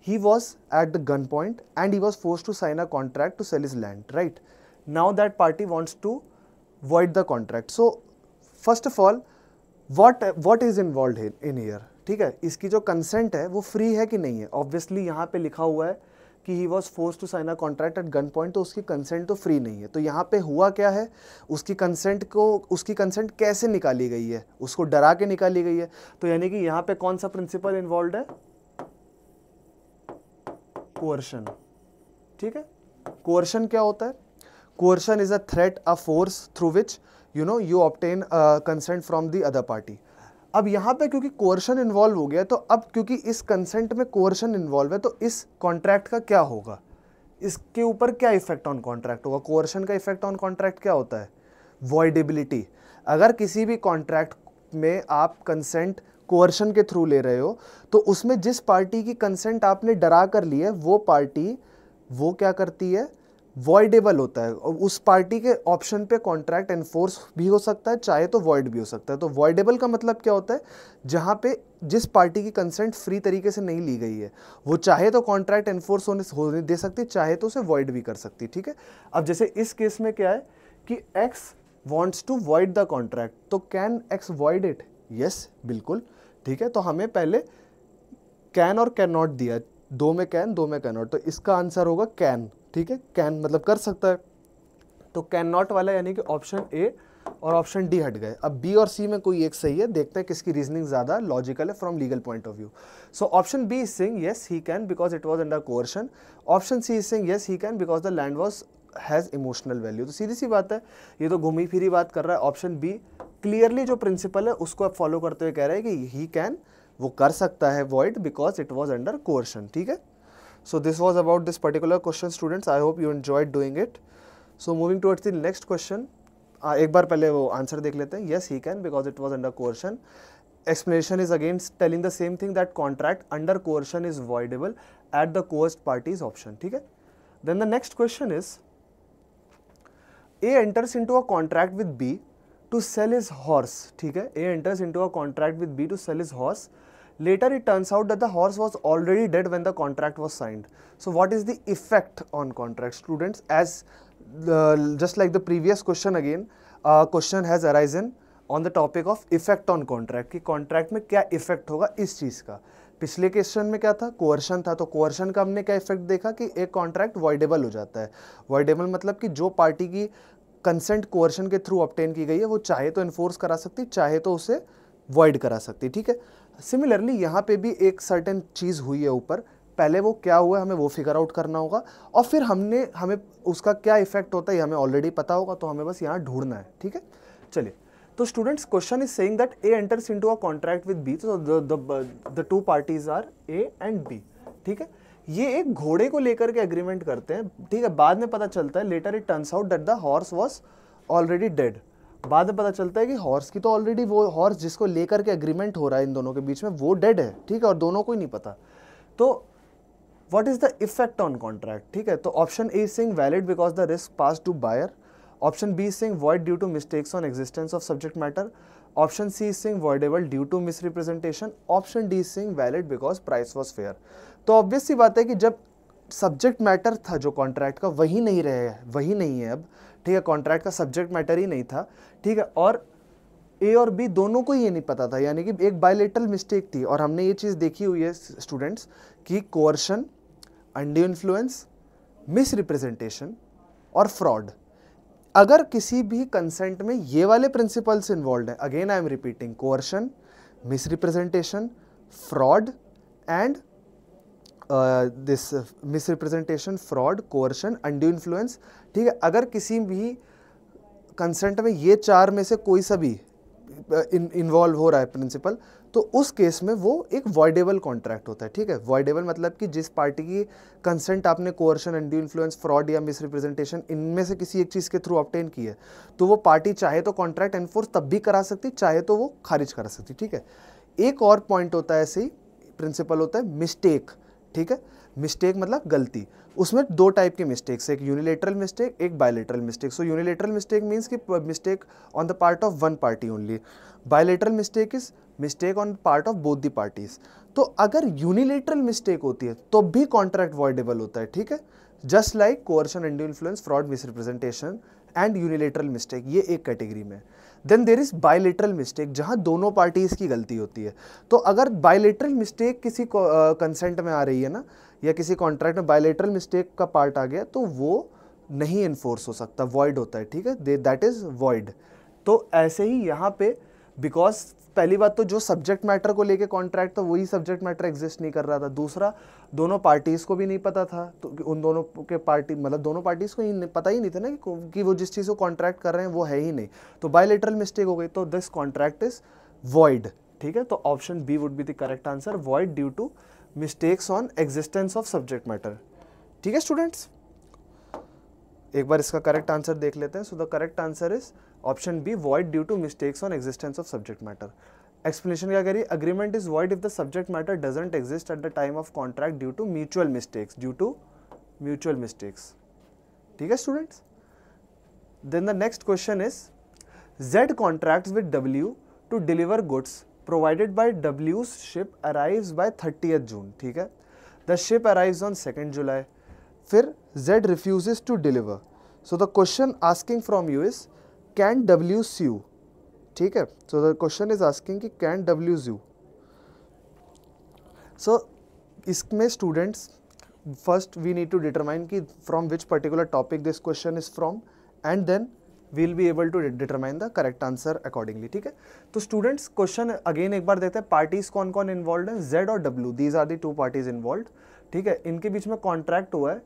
he was at the gunpoint and he was forced to sign a contract to sell his land, right. Now that party wants to void the contract. So first of all, what is involved in here, ठीक है. इसकी जो consent है वो free है कि नहीं है. ऑब्वियसली यहाँ पे लिखा हुआ है कि he was force to sign a contract at gun point, तो उसकी कंसेंट तो फ्री नहीं है. तो यहाँ पे हुआ क्या है, उसकी कंसेंट कैसे निकाली गई है, उसको डरा के निकाली गई है. तो यानी कि यहाँ पे कौन सा प्रिंसिपल इन्वॉल्व है, कोअर्शन, ठीक है. कोअर्शन क्या होता है, coercion is a threat, a force through which you obtain consent from the other party. अब यहाँ पे क्योंकि कोअर्शन इन्वॉल्व हो गया, तो अब क्योंकि इस कंसेंट में कोअर्शन इन्वॉल्व है, तो इस कॉन्ट्रैक्ट का क्या होगा, इसके ऊपर क्या इफेक्ट ऑन कॉन्ट्रैक्ट होगा. कोअर्शन का इफेक्ट ऑन कॉन्ट्रैक्ट क्या होता है, वॉइडेबिलिटी. अगर किसी भी कॉन्ट्रैक्ट में आप कंसेंट कोअर्शन के थ्रू ले रहे हो, तो उसमें जिस पार्टी की कंसेंट आपने डरा कर ली है, वो पार्टी वो क्या करती है, वॉइडेबल होता है, और उस पार्टी के ऑप्शन पे कॉन्ट्रैक्ट एनफोर्स भी हो सकता है, चाहे तो वॉइड भी हो सकता है। तो वॉइडेबल का मतलब क्या होता है, जहां पे जिस पार्टी की कंसेंट फ्री तरीके से नहीं ली गई है वो चाहे तो कॉन्ट्रैक्ट एनफोर्स होने दे सकती, चाहे तो उसे वॉइड भी कर सकती। ठीक है, अब जैसे इस केस में क्या है कि X wants to void the contract, तो can X void it? Yes, बिल्कुल। ठीक है, तो हमें पहले कैन और कैन नॉट दिया, दो में कैन दो में कैन नॉट, तो इसका आंसर होगा कैन। ठीक है, कैन मतलब कर सकता है, तो कैन नॉट वाला यानी कि ऑप्शन ए और ऑप्शन डी हट गए। अब बी और सी में कोई एक सही है, देखते हैं किसकी रीजनिंग ज्यादा लॉजिकल है from legal point of view. So option B is saying yes he can because it was under coercion. Option C is saying yes he can because the land was has emotional value. तो सीधी सी बात है, ये तो घूमी free बात कर रहा है। ऑप्शन बी क्लियरली जो प्रिंसिपल है उसको आप फॉलो करते हुए कह रहे हैं कि ही कैन, वो कर सकता है void because it was under coercion. ठीक है, so this was about this particular question students. I hope you enjoyed doing it. So moving towards the next question, एक बार पहले वो आंसर देख लेते हैं। yes he can because it was under coercion. Explanation is again telling the same thing that contract under coercion is voidable at the coerced party's option. ठीक है, then the next question is A enters into a contract with B to sell his horse. ठीक है, A enters into a contract with B to sell his horse. Later it turns out that the horse was already dead when the contract was signed. So what is the effect on contract students? As just like the previous question again, question has arisen on the topic of effect on contract, कि contract में क्या effect होगा इस चीज़ का। पिछले question में क्या था, कोercion था, तो कोercion का हमने क्या इफेक्ट देखा कि एक कॉन्ट्रैक्ट वॉइडेबल हो जाता है। वॉइडेबल मतलब कि जो पार्टी की कंसेंट कोercion के थ्रू ऑब्टेन की गई है वो चाहे तो इन्फोर्स करा सकती, चाहे तो उसे वॉइड करा सकती। ठीक है, सिमिलरली यहाँ पे भी एक सर्टेन चीज़ हुई है ऊपर, पहले वो क्या हुआ है हमें वो फिगर आउट करना होगा, और फिर हमें उसका क्या इफेक्ट होता है ये हमें ऑलरेडी पता होगा, तो हमें बस यहाँ ढूंढना है। ठीक है, चलिए, तो students question is saying that A enters into a contract with B, तो the two parties are A and B. ठीक है, ये एक घोड़े को लेकर के एग्रीमेंट करते हैं। ठीक है, बाद में पता चलता है, later it turns out that the horse was already dead. बाद में पता चलता है कि हॉर्स की तो ऑलरेडी, वो हॉर्स जिसको लेकर के एग्रीमेंट हो रहा है इन दोनों के बीच में वो डेड है। ठीक है, और दोनों को ही नहीं पता। तो what is the effect on contract? ठीक है, तो option A is saying valid because the risk pass to buyer. Option B is saying void due to mistakes on existence of subject matter. Option C is saying voidable due to misrepresentation. Option D is saying valid because price was fair. तो obvious सी बात है कि जब subject matter था जो contract का वही नहीं है अब। ठीक है, कॉन्ट्रैक्ट का सब्जेक्ट मैटर ही नहीं था। ठीक है, और ए और बी दोनों को ये नहीं पता था, यानी कि एक बायलेटरल मिस्टेक थी। और हमने ये चीज़ देखी हुई है स्टूडेंट्स कि कोercion, अनड्यू इन्फ्लुएंस, मिसरिप्रेजेंटेशन और फ्रॉड, अगर किसी भी कंसेंट में ये वाले प्रिंसिपल्स इन्वॉल्व है, again I am repeating, coercion, misrepresentation, fraud and this misrepresentation, fraud, coercion, undue influence. ठीक है, अगर किसी भी कंसेंट में ये चार में से कोई सा भी इन्वॉल्व हो रहा है प्रिंसिपल, तो उस केस में वो एक वॉइडेबल कॉन्ट्रैक्ट होता है। ठीक है, वॉइडेबल मतलब कि जिस पार्टी की कंसेंट आपने कोercion, अनड्यू इन्फ्लुएंस, फ्रॉड या मिसरिप्रेजेंटेशन इनमें से किसी एक चीज़ के थ्रू ऑब्टेन की है, तो वो पार्टी चाहे तो कॉन्ट्रैक्ट एनफोर्स तब भी करा सकती, चाहे तो वो खारिज करा सकती। ठीक है, एक और पॉइंट होता है, ऐसे ही प्रिंसिपल होता है मिस्टेक। ठीक है, मिस्टेक मतलब गलती। उसमें दो टाइप के मिस्टेक्स, एक यूनिलेटरल मिस्टेक, एक बायलेटरल मिस्टेक। सो यूनिलेटरल मिस्टेक मीन्स कि mistake on the part of one party only. Bilateral mistake is mistake on part of both the parties. तो अगर यूनिलेटरल मिस्टेक होती है तो भी कॉन्ट्रैक्ट वॉइडेबल होता है। ठीक है, just like coercion, undue influence, fraud, misrepresentation and unilateral mistake, ये एक कैटेगरी में। Then there is bilateral mistake, जहां दोनों पार्टीज की गलती होती है। तो अगर बायलेटरल मिस्टेक किसी कंसेंट में आ रही है ना, या किसी कॉन्ट्रैक्ट में बायलेटरल मिस्टेक का पार्ट आ गया, तो वो नहीं इन्फोर्स हो सकता, वॉइड होता है। ठीक है, दैट इज वॉइड। तो ऐसे ही यहाँ पे, बिकॉज पहली बात तो जो सब्जेक्ट मैटर को लेके कॉन्ट्रैक्ट था वही सब्जेक्ट मैटर एग्जिस्ट नहीं कर रहा था। दूसरा, दोनों पार्टीज को भी नहीं पता था, तो उन दोनों के पार्टी मतलब दोनों पार्टीज को ही पता ही नहीं था ना कि वो जिस चीज़ को कॉन्ट्रैक्ट कर रहे हैं वो है ही नहीं, तो बायलेटरल मिस्टेक हो गई, तो दिस कॉन्ट्रैक्ट इज वॉइड। ठीक है, तो option B would be the correct answer, void due to mistakes on existence of subject matter. ठीक है स्टूडेंट्स, एक बार इसका करेक्ट आंसर देख लेते हैं। So the correct answer is option B, void due to mistakes on existence of subject matter. Explanation क्या करिए, agreement is void if the subject matter doesn't exist at the time of contract due to mutual mistakes, due to mutual mistakes. ठीक है students. Then the next question is Z contracts with W to deliver goods provided by W's ship arrives by 30th June, ठीक है। The ship arrives on 2nd July, फिर Z refuses to deliver. So the question asking from you is can W sue, ठीक है। So the question is asking कि can W sue. So इसमें students first we need to determine कि from which particular topic this question is from and then we'll be able to determine the correct answer accordingly, ठीक है। तो students question again एक बार देते हैं, parties कौन कौन इन्वॉल्व हैं, Z और W, these are the two parties involve, ठीक है। इनके बीच में कॉन्ट्रैक्ट हुआ है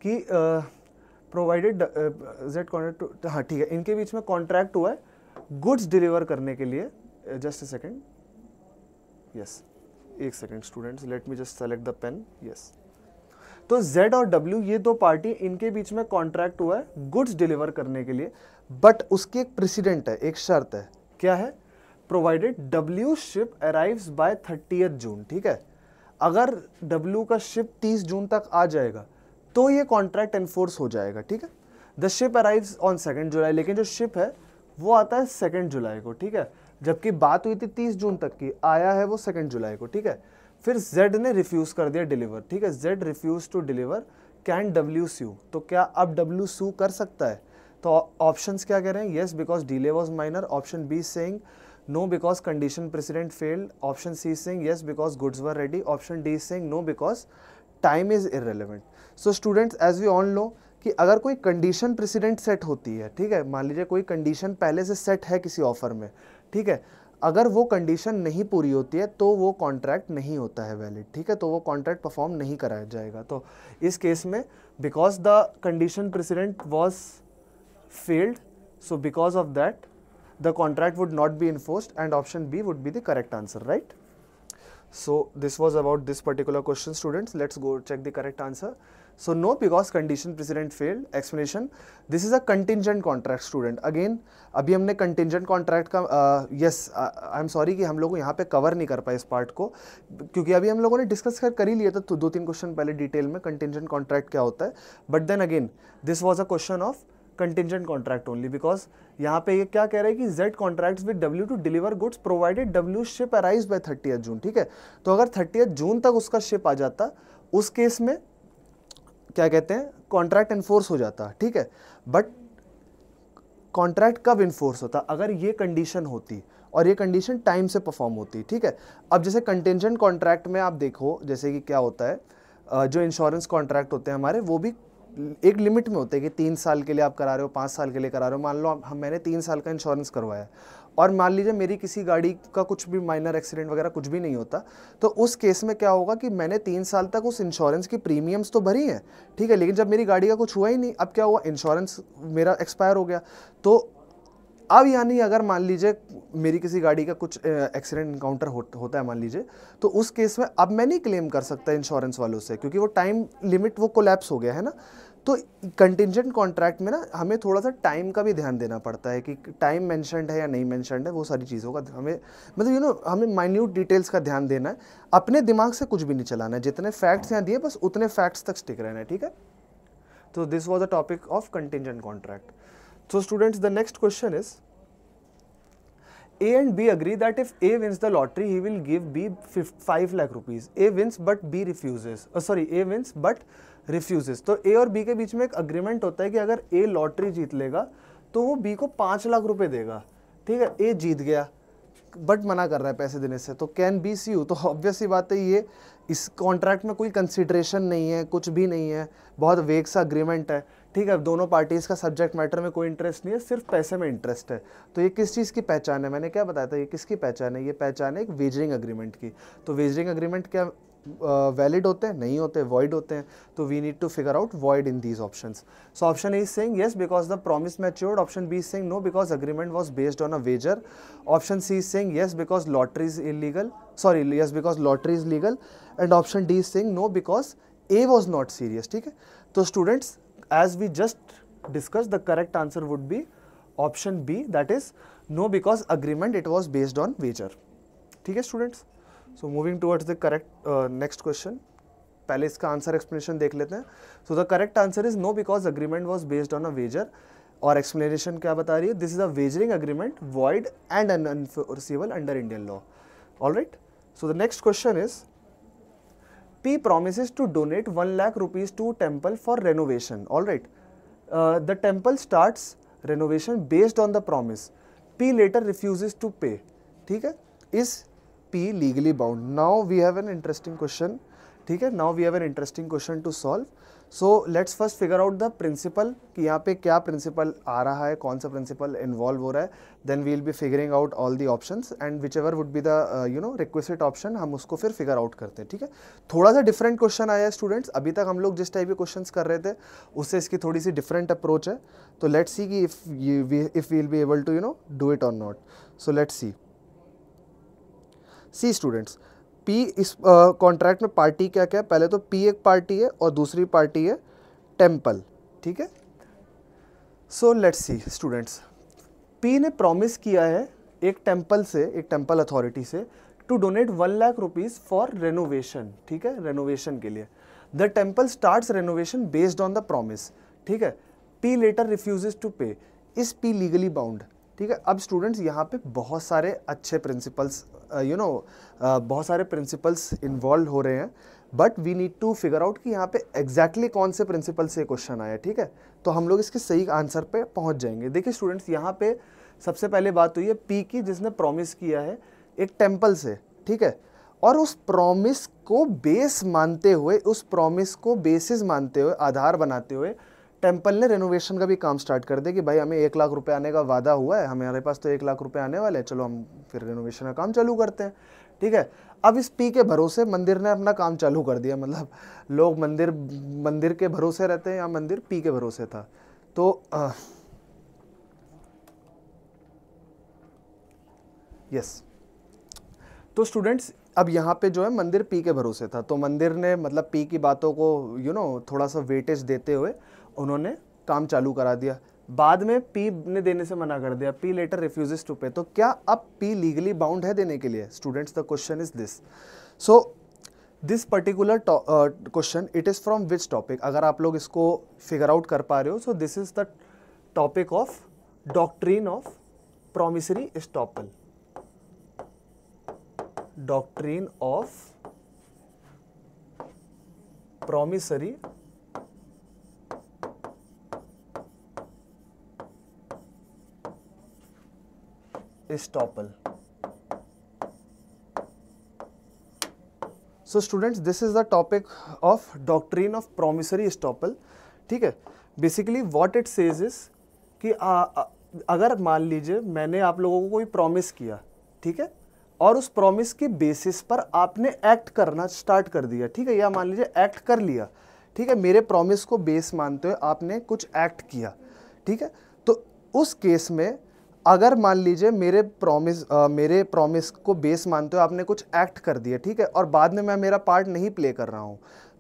कि प्रोवाइडेड Z कॉन्ट्रैक्ट, हाँ ठीक है, इनके बीच में कॉन्ट्रैक्ट हुआ है गुड्स डिलीवर करने के लिए। जस्ट अ सेकेंड, यस एक second students, let me just select the pen, yes. तो Z और W ये दो पार्टी, इनके बीच में कॉन्ट्रैक्ट हुआ है गुड्स डिलीवर करने के लिए, बट उसकी एक प्रेसिडेंट है, एक शर्त है, क्या है, provided W ship arrives by 30th June, ठीक है। अगर W का शिप 30 जून तक आ जाएगा तो ये कॉन्ट्रैक्ट एनफोर्स हो जाएगा, ठीक है। The ship arrives on 2nd जुलाई, लेकिन जो शिप है वो आता है 2nd जुलाई को, ठीक है, जबकि बात हुई थी 30 जून तक की, आया है वो 2nd जुलाई को, ठीक है। फिर Z ने रिफ्यूज कर दिया डिलीवर, ठीक है, Z refuse to deliver, can W sue, तो क्या अब W sue कर सकता है। तो ऑप्शंस क्या कह रहे हैं, yes because delay was minor, option B saying no because condition precedent failed, option C saying yes because goods were ready, option D saying no because time is irrelevant. So students as we all know कि अगर कोई condition president set होती है, ठीक है, मान लीजिए कोई कंडीशन पहले से सेट है किसी ऑफर में, ठीक है, अगर वो कंडीशन नहीं पूरी होती है तो वो कॉन्ट्रैक्ट नहीं होता है वैलिड, ठीक है, तो वो कॉन्ट्रैक्ट परफॉर्म नहीं कराया जाएगा। तो इस केस में because the condition precedent was failed, so because of that the contract would not be enforced and option B would be the correct answer, right. So this was about this particular question students. Let's go check the correct answer. So no because condition precedent failed. Explanation, this is a contingent contract student. Again अभी हमने contingent contract का yes I am sorry कि हम लोग यहाँ पे cover नहीं कर पाए इस part को, क्योंकि अभी हम लोगों ने discuss कर ही लिया था तो 2-3 क्वेश्चन पहले डिटेल में contingent contract क्या होता है, but then again this was a question of contingent contract only because यहाँ पे ये क्या कह रहा है कि Z contracts with W to deliver goods provided W ship arrives by 30th June, ठीक है। तो अगर 30th जून तक उसका शिप आ जाता, उस केस में क्या कहते हैं, कॉन्ट्रैक्ट इन्फोर्स हो जाता, ठीक है। बट कॉन्ट्रैक्ट कब इन्फोर्स होता, अगर ये कंडीशन होती और ये कंडीशन टाइम से परफॉर्म होती, ठीक है। अब जैसे कंटिजेंट कॉन्ट्रैक्ट में आप देखो जैसे कि क्या होता है, जो इंश्योरेंस कॉन्ट्रैक्ट होते हैं हमारे, वो भी एक लिमिट में होते हैं कि 3 साल के लिए आप करा रहे हो, 5 साल के लिए करा रहे हो। मान लो मैंने 3 साल का इंश्योरेंस करवाया और मान लीजिए मेरी किसी गाड़ी का कुछ भी माइनर एक्सीडेंट वगैरह कुछ भी नहीं होता, तो उस केस में क्या होगा कि मैंने 3 साल तक उस इंश्योरेंस की प्रीमियम्स तो भरी हैं, ठीक है, लेकिन जब मेरी गाड़ी का कुछ हुआ ही नहीं, अब क्या हुआ, इंश्योरेंस मेरा एक्सपायर हो गया। तो अब यानी अगर मान लीजिए मेरी किसी गाड़ी का कुछ एक्सीडेंट इनकाउंटर होता है मान लीजिए, तो उस केस में अब मैं नहीं क्लेम कर सकता इंश्योरेंस वालों से, क्योंकि वो टाइम लिमिट वो कोलैप्स हो गया है ना। तो कंटिजेंट कॉन्ट्रैक्ट में ना हमें थोड़ा सा टाइम का भी ध्यान देना पड़ता है कि टाइम मेंशन्ड है या नहीं मेंशन्ड है, वो सारी चीज़ों का हमें मतलब हमें माइन्यूट डिटेल्स का ध्यान देना है, अपने दिमाग से कुछ भी नहीं चलाना है, जितने फैक्ट्स यहाँ दिए बस उतने फैक्ट्स तक स्टिक रहना है, ठीक है। तो this was the topic of contingent contract. So students, the next question is, A and B agree that if A wins the lottery, he will give B 5 lakh rupees. A wins but B refuses. A wins but refuses. तो A और B के बीच में एक agreement होता है कि अगर A lottery जीत लेगा तो वो B को 5 लाख रुपए देगा, ठीक है। A जीत गया बट मना कर रहा है पैसे देने से, तो कैन बी सी यू, तो ऑब्वियस ही बात है ये इस कॉन्ट्रैक्ट में कोई कंसिडरेशन नहीं है, कुछ भी नहीं है, बहुत वेग सा अग्रीमेंट है, ठीक है। दोनों पार्टीज़ का सब्जेक्ट मैटर में कोई इंटरेस्ट नहीं है, सिर्फ पैसे में इंटरेस्ट है। तो ये किस चीज़ की पहचान है, मैंने क्या बताया था, ये किसकी पहचान है, ये पहचान है एक वेजरिंग अग्रीमेंट की। तो वेजरिंग अग्रीमेंट क्या वैलिड होते हैं, नहीं होते, वॉइड होते हैं। तो we need to figure out void in these options. So option A is saying yes because the promise matured, option B is saying no because agreement was based on a wager, option C is saying yes because lottery is illegal, sorry yes because lottery is legal, and option D is saying no because A was not serious, ठीक है। तो students as we just discussed, the correct answer would be option B, that is no because agreement it was based on wager, ठीक है students। So moving towards the correct next question, पहले इसका answer explanation देख लेते हैं. So the correct answer is no because agreement was based on a wager. और explanation क्या बता रही है, this is a wagering agreement void and unenforceable under Indian law. Alright, so the next question is P promises to donate 1 lakh rupees to temple for renovation. All right, the temple starts renovation based on the promise. P later refuses to pay. ठीक है, is P legally bound? Now we have an interesting question. ठीक है, now we have an interesting question to solve. So let's first figure out the principle कि यहाँ पे क्या principle आ रहा है, कौन सा principle involve हो रहा है. Then we'll be figuring out all the options and whichever would be the requisite option हम उसको फिर figure out करते हैं. ठीक है, थोड़ा सा different question आया है students. अभी तक हम लोग जिस टाइप के questions कर रहे थे उससे इसकी थोड़ी सी different approach है. तो let's see कि if we'll be able to do it or not. So let's see. See students, P इस कॉन्ट्रैक्ट में पार्टी क्या क्या है. पहले तो P एक पार्टी है और दूसरी पार्टी है टेम्पल. ठीक है, so let's see students, P ने प्रॉमिस किया है एक टेम्पल से, एक टेम्पल अथॉरिटी से, to donate 1 lakh rupees for renovation. ठीक है, रेनोवेशन के लिए. The temple starts renovation based on the promise. ठीक है, P later refuses to pay. Is P legally bound? ठीक है, अब स्टूडेंट्स यहाँ पे बहुत सारे अच्छे प्रिंसिपल्स बहुत सारे प्रिंसिपल्स इन्वॉल्व हो रहे हैं, but we need to figure out कि यहाँ पे एग्जैक्टली कौन से प्रिंसिपल से क्वेश्चन आया. ठीक है, तो हम लोग इसके सही आंसर पे पहुँच जाएंगे. देखिए स्टूडेंट्स, यहाँ पे सबसे पहले बात हुई है P की, जिसने प्रॉमिस किया है एक टेम्पल से. ठीक है, और उस प्रॉमिस को बेस मानते हुए, उस प्रॉमिस को बेसिस मानते हुए, आधार बनाते हुए टेम्पल ने रेनोवेशन का भी काम स्टार्ट कर दिया कि भाई हमें 1 लाख रुपए आने का वादा हुआ है, हमारे पास तो 1 लाख रुपए आने वाले हैं, चलो हम फिर रेनोवेशन का काम चालू करते हैं. ठीक है, अब इस P के भरोसे मंदिर ने अपना काम चालू कर दिया. मतलब लोग मंदिर के भरोसे रहते हैं, या मंदिर P के भरोसे था. तो यस, तो स्टूडेंट्स अब यहाँ पे जो है मंदिर P के भरोसे था, तो मंदिर ने मतलब P की बातों को थोड़ा सा वेटेज देते हुए उन्होंने काम चालू करा दिया. बाद में P ने देने से मना कर दिया. P later refuses to pay. तो क्या अब P लीगली बाउंड है देने के लिए? Students, the question is this. So this particular question, it is from which topic? अगर आप लोग इसको फिगर आउट कर पा रहे हो, so this is the topic of doctrine of promissory estoppel. Doctrine of promissory estoppel. So students, this is the topic of doctrine of promissory estoppel. ठीक है, basically what it says is कि अगर मान लीजिए मैंने आप लोगों को कोई प्रॉमिस किया, ठीक है, और उस प्रॉमिस के बेसिस पर आपने एक्ट करना स्टार्ट कर दिया. ठीक है, या मान लीजिए एक्ट कर लिया. ठीक है, मेरे प्रॉमिस को बेस मानते हुए आपने कुछ एक्ट किया. ठीक है, तो उस केस में अगर मान लीजिए मेरे प्रॉमिस को बेस मानते हुए आपने कुछ एक्ट कर दिया, ठीक है, और बाद में मैं मेरा पार्ट नहीं प्ले कर रहा हूं,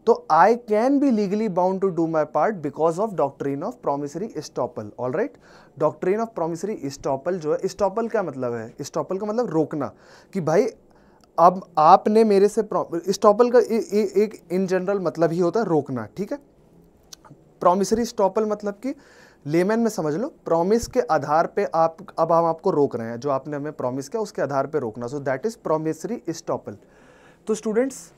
तो I can be legally bound to do my part because of doctrine of promissory estoppel. All right, doctrine of promissory estoppel जो है, एस्टॉपल क्या मतलब है? एस्टॉपल का मतलब रोकना, कि भाई अब आपने मेरे से, एस्टॉपल का एक इन जनरल मतलब ही होता है रोकना. ठीक है, प्रॉमिसरी एस्टॉपल मतलब कि लेमैन में समझ लो, प्रॉमिस के आधार पे अब हम आपको रोक रहे हैं, जो आपने हमें प्रॉमिस किया उसके आधार पे रोकना. So that is promissory estoppel. तो स्टूडेंट्स,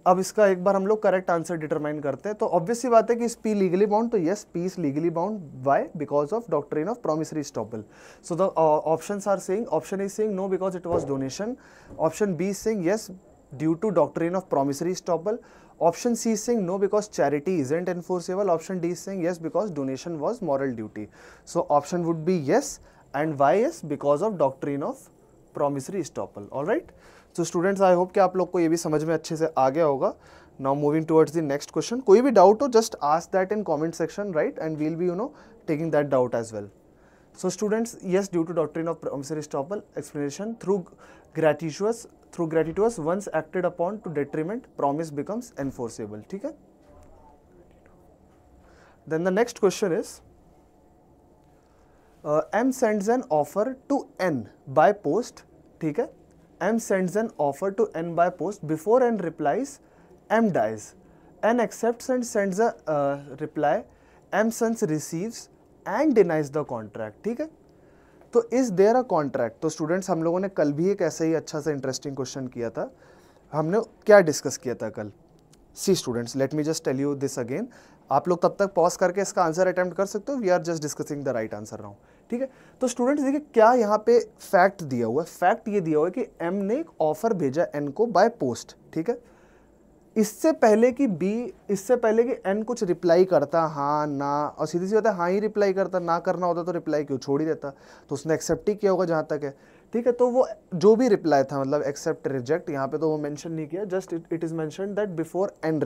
अब इसका एक बार हम लोग करेक्ट आंसर डिटरमाइन करते हैं. तो ऑब्वियस सी बात है कि इस P लीगली बाउंड, तो yes P is legally bound. Why? Because of doctrine of promissory estoppel. So the options are saying, option A saying no because it was donation, option B saying yes due to doctrine of promissory estoppel, option C is saying no because charity isn't enforceable, option D is saying yes because donation was moral duty. So option would be yes, and why is? Because of doctrine of promissory estoppel. All right, so students, I hope कि आप लोग को ये भी समझ में अच्छे से आ गया होगा. Now moving towards the next question. कोई भी डाउट हो just ask that in comment section, right, and we'll be taking that doubt as well. So students, yes, due to doctrine of promissory estoppel, explanation through gratuitous once acted upon to detriment, promise becomes enforceable. ठीक है. Then the next question is, M sends an offer to N by post. ठीक है, M sends an offer to N by post. Before N replies, M dies. N accepts and sends a reply. M sends receives and denies the contract. ठीक है, तो is there a contract. तो students हम लोगों ने कल भी एक ऐसे ही अच्छा सा इंटरेस्टिंग क्वेश्चन किया था। हमने क्या डिस्कस किया था कल? See students, let me just tell you this again. आप लोग तब तक पॉज करके इसका आंसर अटेम्प्ट कर सकते हो। We are just discussing the right answer now. ठीक है, तो स्टूडेंट्स देखिए क्या यहाँ पे फैक्ट दिया हुआ है। फैक्ट ये दिया हुआ है कि एम ने एक ऑफर भेजा एन को बाय पोस्ट। ठीक है, इससे पहले कि एन कुछ रिप्लाई करता हाँ ना, और सीधी सी होता है हाँ ही रिप्लाई करता, ना करना होता तो रिप्लाई क्यों छोड़ ही देता। तो उसने एक्सेप्ट ही किया होगा जहाँ तक है। ठीक है, तो वो जो भी रिप्लाई था मतलब एक्सेप्ट रिजेक्ट, यहाँ पे तो वो मेंशन नहीं किया, just it is mention that before N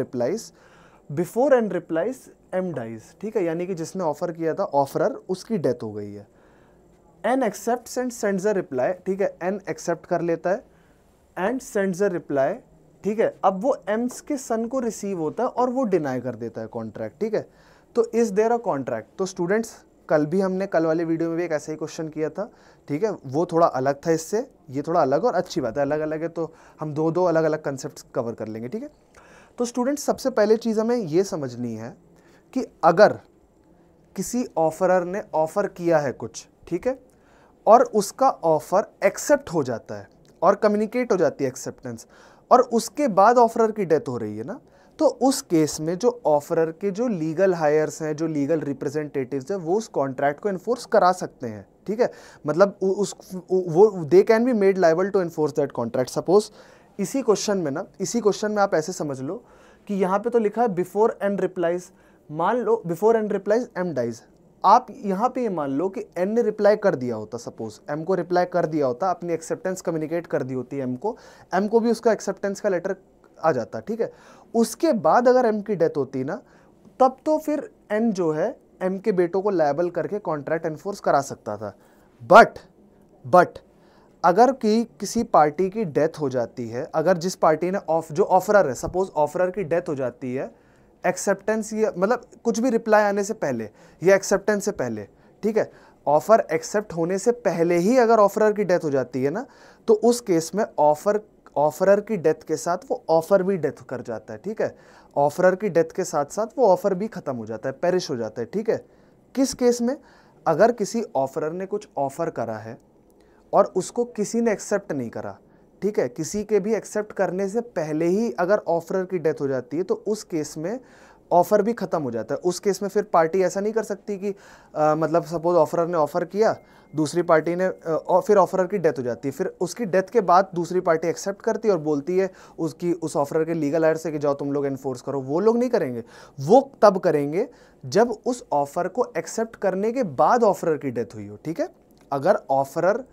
replies M dies. ठीक है, यानी कि जिसने ऑफर किया था ऑफरर, उसकी डेथ हो गई है। N accept and sends a reply. ठीक है, एन एक्सेप्ट कर लेता है एंड सेंड्स अ रिप्लाई। ठीक है, अब वो एम्स के सन को रिसीव होता है और वो डिनाई कर देता है कॉन्ट्रैक्ट। ठीक है, तो इज देयर अ कॉन्ट्रैक्ट। तो स्टूडेंट्स कल भी हमने कल वाले वीडियो में भी एक ऐसा ही क्वेश्चन किया था। ठीक है, वो थोड़ा अलग था इससे, ये थोड़ा अलग, और अच्छी बात है अलग अलग है तो हम दो अलग अलग कंसेप्ट कवर कर लेंगे। ठीक है, तो स्टूडेंट्स सबसे पहले चीज़ हमें ये समझनी है कि अगर किसी ऑफरर ने ऑफर किया है कुछ, ठीक है, और उसका ऑफर एक्सेप्ट हो जाता है और कम्युनिकेट हो जाती है एक्सेप्टेंस, और उसके बाद ऑफरर की डेथ हो रही है ना, तो उस केस में जो ऑफरर के जो लीगल हायर्स हैं, जो लीगल रिप्रेजेंटेटिव्स हैं, वो उस कॉन्ट्रैक्ट को इन्फोर्स करा सकते हैं। ठीक है, मतलब वो they can be made liable to enforce that contract. Suppose इसी क्वेश्चन में आप ऐसे समझ लो कि यहाँ पे तो लिखा है बिफोर एन रिप्लाइज। मान लो before N replies M dies. आप यहाँ पे ये मान लो कि एन ने रिप्लाई कर दिया होता, सपोज एम को रिप्लाई कर दिया होता, अपनी एक्सेप्टेंस कम्युनिकेट कर दी होती एम को भी उसका एक्सेप्टेंस का लेटर आ जाता। ठीक है, उसके बाद अगर एम की डेथ होती ना, तब तो फिर एन जो है एम के बेटों को लायबल करके कॉन्ट्रैक्ट एनफोर्स करा सकता था। बट अगर किसी पार्टी की डेथ हो जाती है, अगर जिस पार्टी ने जो ऑफरर है, सपोज ऑफरर की डेथ हो जाती है एक्सेप्टेंस, ये मतलब कुछ भी रिप्लाई आने से पहले या एक्सेप्टेंस से पहले। ठीक है, ऑफर एक्सेप्ट होने से पहले ही अगर ऑफरर की डेथ हो जाती है ना, तो उस केस में ऑफरर की डेथ के साथ वो ऑफर भी डेथ कर जाता है। ठीक है, ऑफरर की डेथ के साथ साथ वो ऑफर भी खत्म हो जाता है, पेरिश हो जाता है। ठीक है, किस केस में? अगर किसी ऑफरर ने कुछ ऑफर करा है और उसको किसी ने एक्सेप्ट नहीं करा, ठीक है, किसी के भी एक्सेप्ट करने से पहले ही अगर ऑफरर की डेथ हो जाती है, तो उस केस में ऑफर भी खत्म हो जाता है। उस केस में फिर पार्टी ऐसा नहीं कर सकती कि मतलब सपोज ऑफरर ने ऑफर किया, दूसरी पार्टी ने फिर ऑफरर की डेथ हो जाती है, फिर उसकी डेथ के बाद दूसरी पार्टी एक्सेप्ट करती है और बोलती है उस ऑफरर के लीगल हायर से कि जाओ तुम लोग एनफोर्स करो। वो लोग नहीं करेंगे, वो तब करेंगे जब उस ऑफर को एक्सेप्ट करने के बाद ऑफरर की डेथ हुई हो। ठीक है, अगर ऑफरर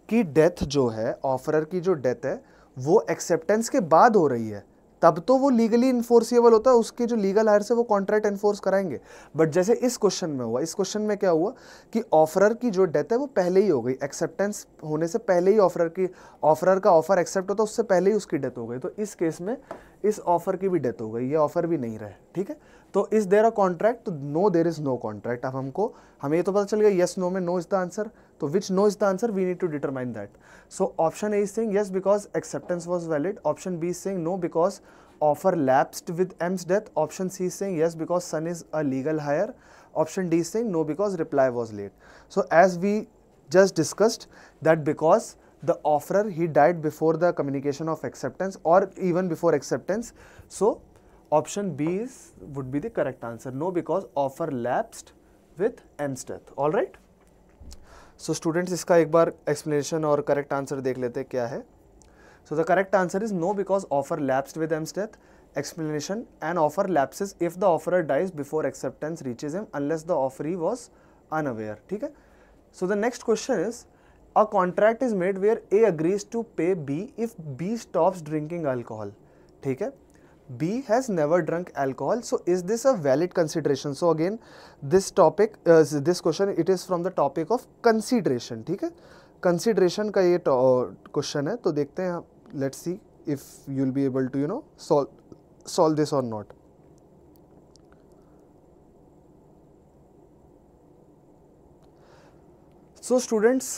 की डेथ जो है, ऑफरर की जो डेथ है वो एक्सेप्टेंस के बाद हो रही है, तब तो वो लीगली इन्फोर्सिएबल होता है, उसके जो लीगल हायर से वो कॉन्ट्रैक्ट इन्फोर्स कराएंगे। बट जैसे इस क्वेश्चन में हुआ, इस क्वेश्चन में क्या हुआ कि ऑफरर की जो डेथ है वो पहले ही हो गई, एक्सेप्टेंस होने से पहले ही ऑफरर का ऑफर एक्सेप्ट होता, उससे पहले ही उसकी डेथ हो गई। तो इस केस में इस ऑफर की भी डेथ हो गई, ये ऑफर भी नहीं रहे। ठीक है, तो इज देयर अ कॉन्ट्रैक्ट? तो no, there is no contract. अब हमें ये तो पता चल गया यस नो में नो इज द आंसर, तो which no is the answer, we need to determine that. So option A is saying yes because acceptance was valid, option B is saying no because offer lapsed with M's death, option C is saying yes because son is a legal hire, option D is saying no because reply was late. So as we just discussed that because the offerer he died before the communication of acceptance or even before acceptance, so option B would be the correct answer, no because offer lapsed with M's death. all right, so students इसका एक बार explanation और correct answer देख लेते हैं क्या है। So the correct answer is no because offer lapsed with M's death. Explanation, an offer lapses if the offeror dies before acceptance reaches him unless the offeree was unaware. ठीक है, so the next question is a contract is made where A agrees to pay B if B stops drinking alcohol. ठीक है, B has never drunk alcohol, so is this a valid consideration? So again this topic this question it is from the topic of consideration. ठीक है, consideration का ये question है, तो देखते हैं, let's see if you'll be able to solve this or not. So students,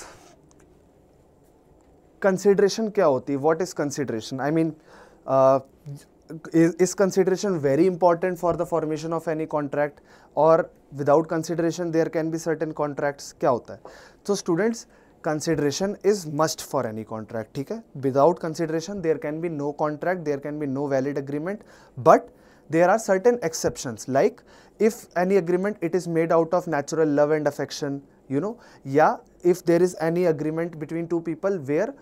consideration क्या होती है? What is consideration? I mean is consideration very important for the formation of any contract, or without consideration there can be certain contracts? क्या होता है? So students, consideration is must for any contract, ठीक है? Without consideration there can be no contract, there can be no valid agreement, but there are certain exceptions, like if any agreement it is made out of natural love and affection, you know, yeah, if there is any agreement between two people where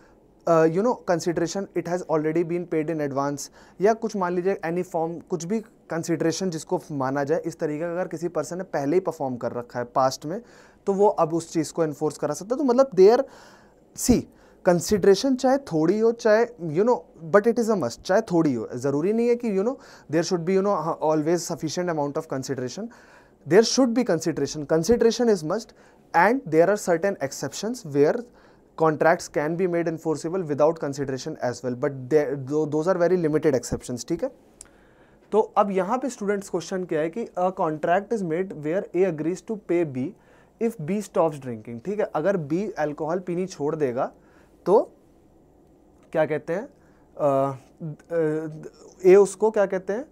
you know consideration it has already been paid in advance, या कुछ मान लीजिए any form, कुछ भी consideration जिसको माना जाए इस तरीके का अगर किसी पर्सन ने पहले ही परफॉर्म कर रखा है पास्ट में, तो वो अब उस चीज़ को एनफोर्स करा सकता है। तो मतलब देयर सी कंसिडरेशन चाहे थोड़ी हो, चाहे you know, but it is a must, चाहे थोड़ी हो, ज़रूरी नहीं है कि you know there should be you know always sufficient amount of consideration, there should be consideration, consideration is must, and there are certain exceptions where contracts can be made enforceable without consideration as well, but those are very limited exceptions, ठीक है? तो अब यहाँ पे students question क्या है कि a contract is made where A agrees to pay B if B stops drinking, ठीक है? अगर बी अल्कोहल पीनी छोड़ देगा तो क्या कहते हैं, ए उसको क्या कहते हैं,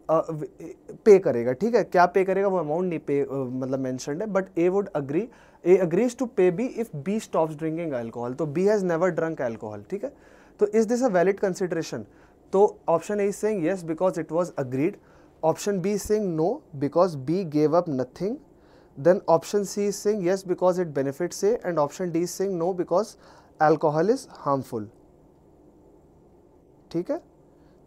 पे करेगा, ठीक है? क्या पे करेगा वो अमाउंट नहीं पे मतलब मेंशन्ड है, but A would agree, A agrees to pay B if B stops drinking alcohol, तो B has never drunk alcohol, ठीक है? तो is this a valid consideration? तो option A is saying yes because it was agreed, option B is saying no because B gave up nothing, then option C is saying yes because it benefits A, and option D is saying no because alcohol is harmful, ठीक है?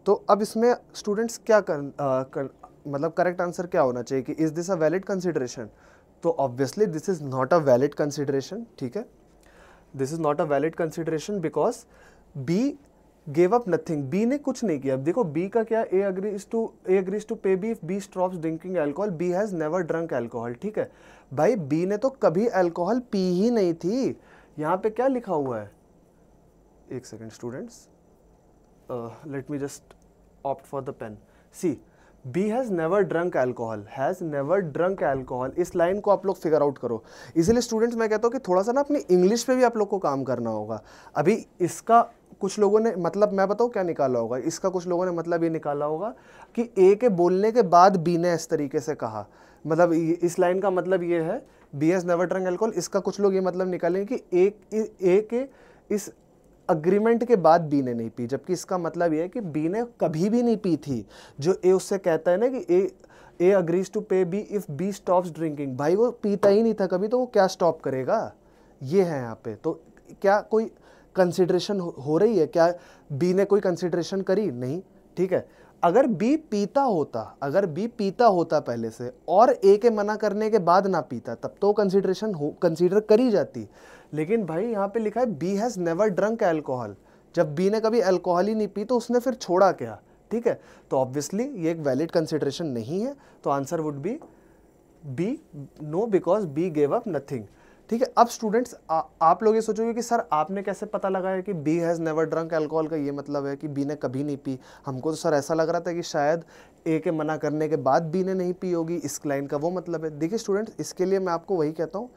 तो अब इसमें students क्या मतलब correct answer क्या होना चाहिए कि is this a valid consideration? तो obviously this is not a valid consideration, ठीक है? This is not a valid consideration because B gave up nothing, B ने कुछ नहीं किया। अब देखो बी का क्या, A agrees to pay B if B stops drinking alcohol, B has never drunk alcohol, ठीक है? भाई बी ने तो कभी अल्कोहल पी ही नहीं थी। यहाँ पे क्या लिखा हुआ है, एक second students, let me just opt for the pen. See, B has never drunk alcohol, has never drunk alcohol, इस लाइन को आप लोग फिगर आउट करो। इसीलिए स्टूडेंट्स मैं कहता हूँ कि थोड़ा सा ना अपनी इंग्लिश पे भी आप लोग को काम करना होगा। अभी इसका कुछ लोगों ने मतलब मैं बताऊँ क्या निकाला होगा, इसका कुछ लोगों ने मतलब ये निकाला होगा कि ए के बोलने के बाद बी ने इस तरीके से कहा, मतलब इस लाइन का मतलब ये है B has never drunk alcohol, इसका कुछ लोग ये मतलब निकालेंगे कि ए के इस अग्रीमेंट के बाद बी ने नहीं पी, जबकि इसका मतलब यह है कि बी ने कभी भी नहीं पी थी। जो ए उससे कहता है ना कि A agrees to pay B if B stops drinking, भाई वो पीता ही नहीं था कभी, तो वो क्या स्टॉप करेगा, ये है यहाँ पे। तो क्या कोई कंसिडरेशन हो रही है, क्या बी ने कोई कंसिडरेशन करी? नहीं, ठीक है? अगर बी पीता होता पहले से और ए के मना करने के बाद ना पीता, तब तो कंसिडरेशन कंसीडर करी जाती। लेकिन भाई यहाँ पे लिखा है B has never drunk alcohol, जब बी ने कभी अल्कोहल ही नहीं पी तो उसने फिर छोड़ा क्या, ठीक है? तो ऑब्वियसली ये एक वैलिड कंसिडरेशन नहीं है, तो answer would be B, no because B gave up nothing, ठीक है? अब स्टूडेंट्स आप लोग ये सोचोगे कि सर आपने कैसे पता लगाया कि B has never drunk alcohol का ये मतलब है कि बी ने कभी नहीं पी? हमको तो सर ऐसा लग रहा था कि शायद ए के मना करने के बाद बी ने नहीं पी होगी, इस लाइन का वो मतलब है। देखिए स्टूडेंट्स, इसके लिए मैं आपको वही कहता हूँ,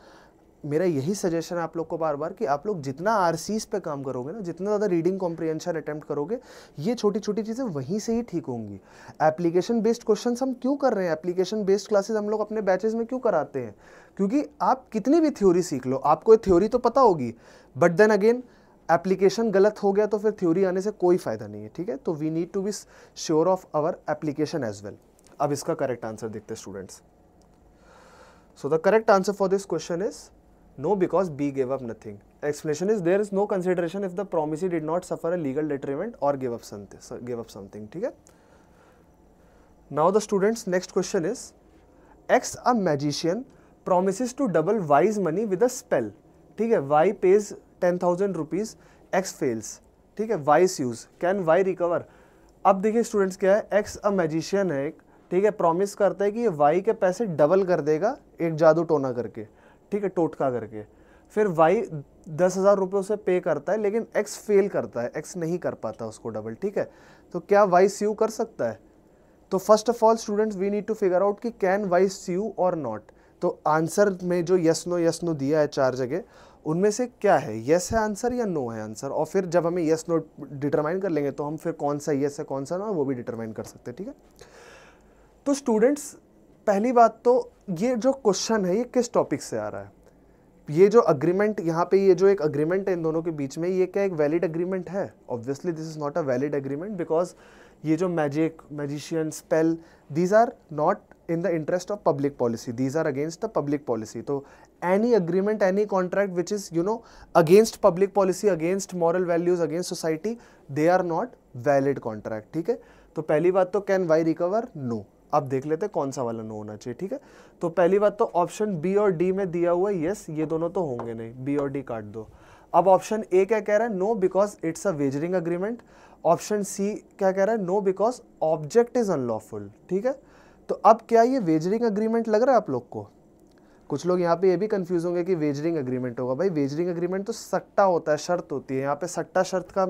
मेरा यही सजेशन है आप लोग को बार बार कि आप लोग जितना आरसीज पे काम करोगे ना, जितना ज़्यादा रीडिंग कॉम्प्रिहेंशन अटेम्प्ट करोगे, ये छोटी छोटी चीज़ें वहीं से ही ठीक होंगी। एप्लीकेशन बेस्ड क्वेश्चंस हम क्यों कर रहे हैं, एप्लीकेशन बेस्ड क्लासेस हम लोग अपने बैचेस में क्यों कराते हैं? क्योंकि आप कितनी भी थ्योरी सीख लो, आपको थ्योरी तो पता होगी, बट देन अगेन एप्लीकेशन गलत हो गया तो फिर थ्योरी आने से कोई फायदा नहीं है, ठीक है? तो we need to be sure of our application as well. अब इसका करेक्ट आंसर देखते हैं students. So the correct answer for this question is no because B gave up nothing. Explanation is there is no consideration if the promisee did not suffer a legal detriment or gave up something, ठीक है? Now the students next question is X a magician promises to double Y's money with a spell, ठीक है? Y pays 10,000 rupees, X fails, ठीक है? Y sues, can Y recover? अब देखिए students क्या है, X a magician है एक, ठीक है? प्रॉमिस करता है कि ये Y के पैसे डबल कर देगा एक जादू टोना करके, ठीक है, टोटका करके। फिर वाई 10,000 रुपये उसे पे करता है, लेकिन एक्स फेल करता है, एक्स नहीं कर पाता उसको डबल, ठीक है? तो क्या वाई स्यू कर सकता है? तो first of all students we need to figure out कि कैन वाई स्यू और नॉट। तो आंसर में जो यस नो दिया है 4 जगह, उनमें से क्या है, येस है आंसर या नो है आंसर, और फिर जब हमें येस नो डिटरमाइन कर लेंगे तो हम फिर कौन सा येस है कौन सा नो है वो भी डिटरमाइन कर सकते हैं, ठीक है। तो स्टूडेंट्स पहली बात तो ये जो क्वेश्चन है ये किस टॉपिक से आ रहा है, ये जो अग्रीमेंट यहाँ पे, ये जो एक अग्रीमेंट है इन दोनों के बीच में, ये क्या एक वैलिड अग्रीमेंट है? Obviously this is not a valid agreement, because ये जो magic, magician, spell, these are not in the interest of public policy, these are against the public policy. तो any agreement, any contract which is against public policy, against moral values, against society, they are not valid contract, ठीक है। तो पहली बात तो can Y recover? No। अब देख लेते हैं कौन सा वाला नो होना चाहिए, ठीक है। तो पहली बात तो ऑप्शन बी और डी में दिया हुआ है यस, ये दोनों तो होंगे नहीं, बी और डी काट दो। अब ऑप्शन ए क्या कह रहा है, no because it's a wagering agreement. Option C क्या कह रहा है, no because object is unlawful, ठीक है। तो अब क्या ये वेजरिंग अग्रीमेंट लग रहा है आप लोग को? कुछ लोग यहाँ पे ये भी कंफ्यूज होंगे कि वेजरिंग अग्रीमेंट होगा। भाई वेजरिंग अग्रीमेंट तो सट्टा होता है, शर्त होती है, यहाँ पे सट्टा शर्त का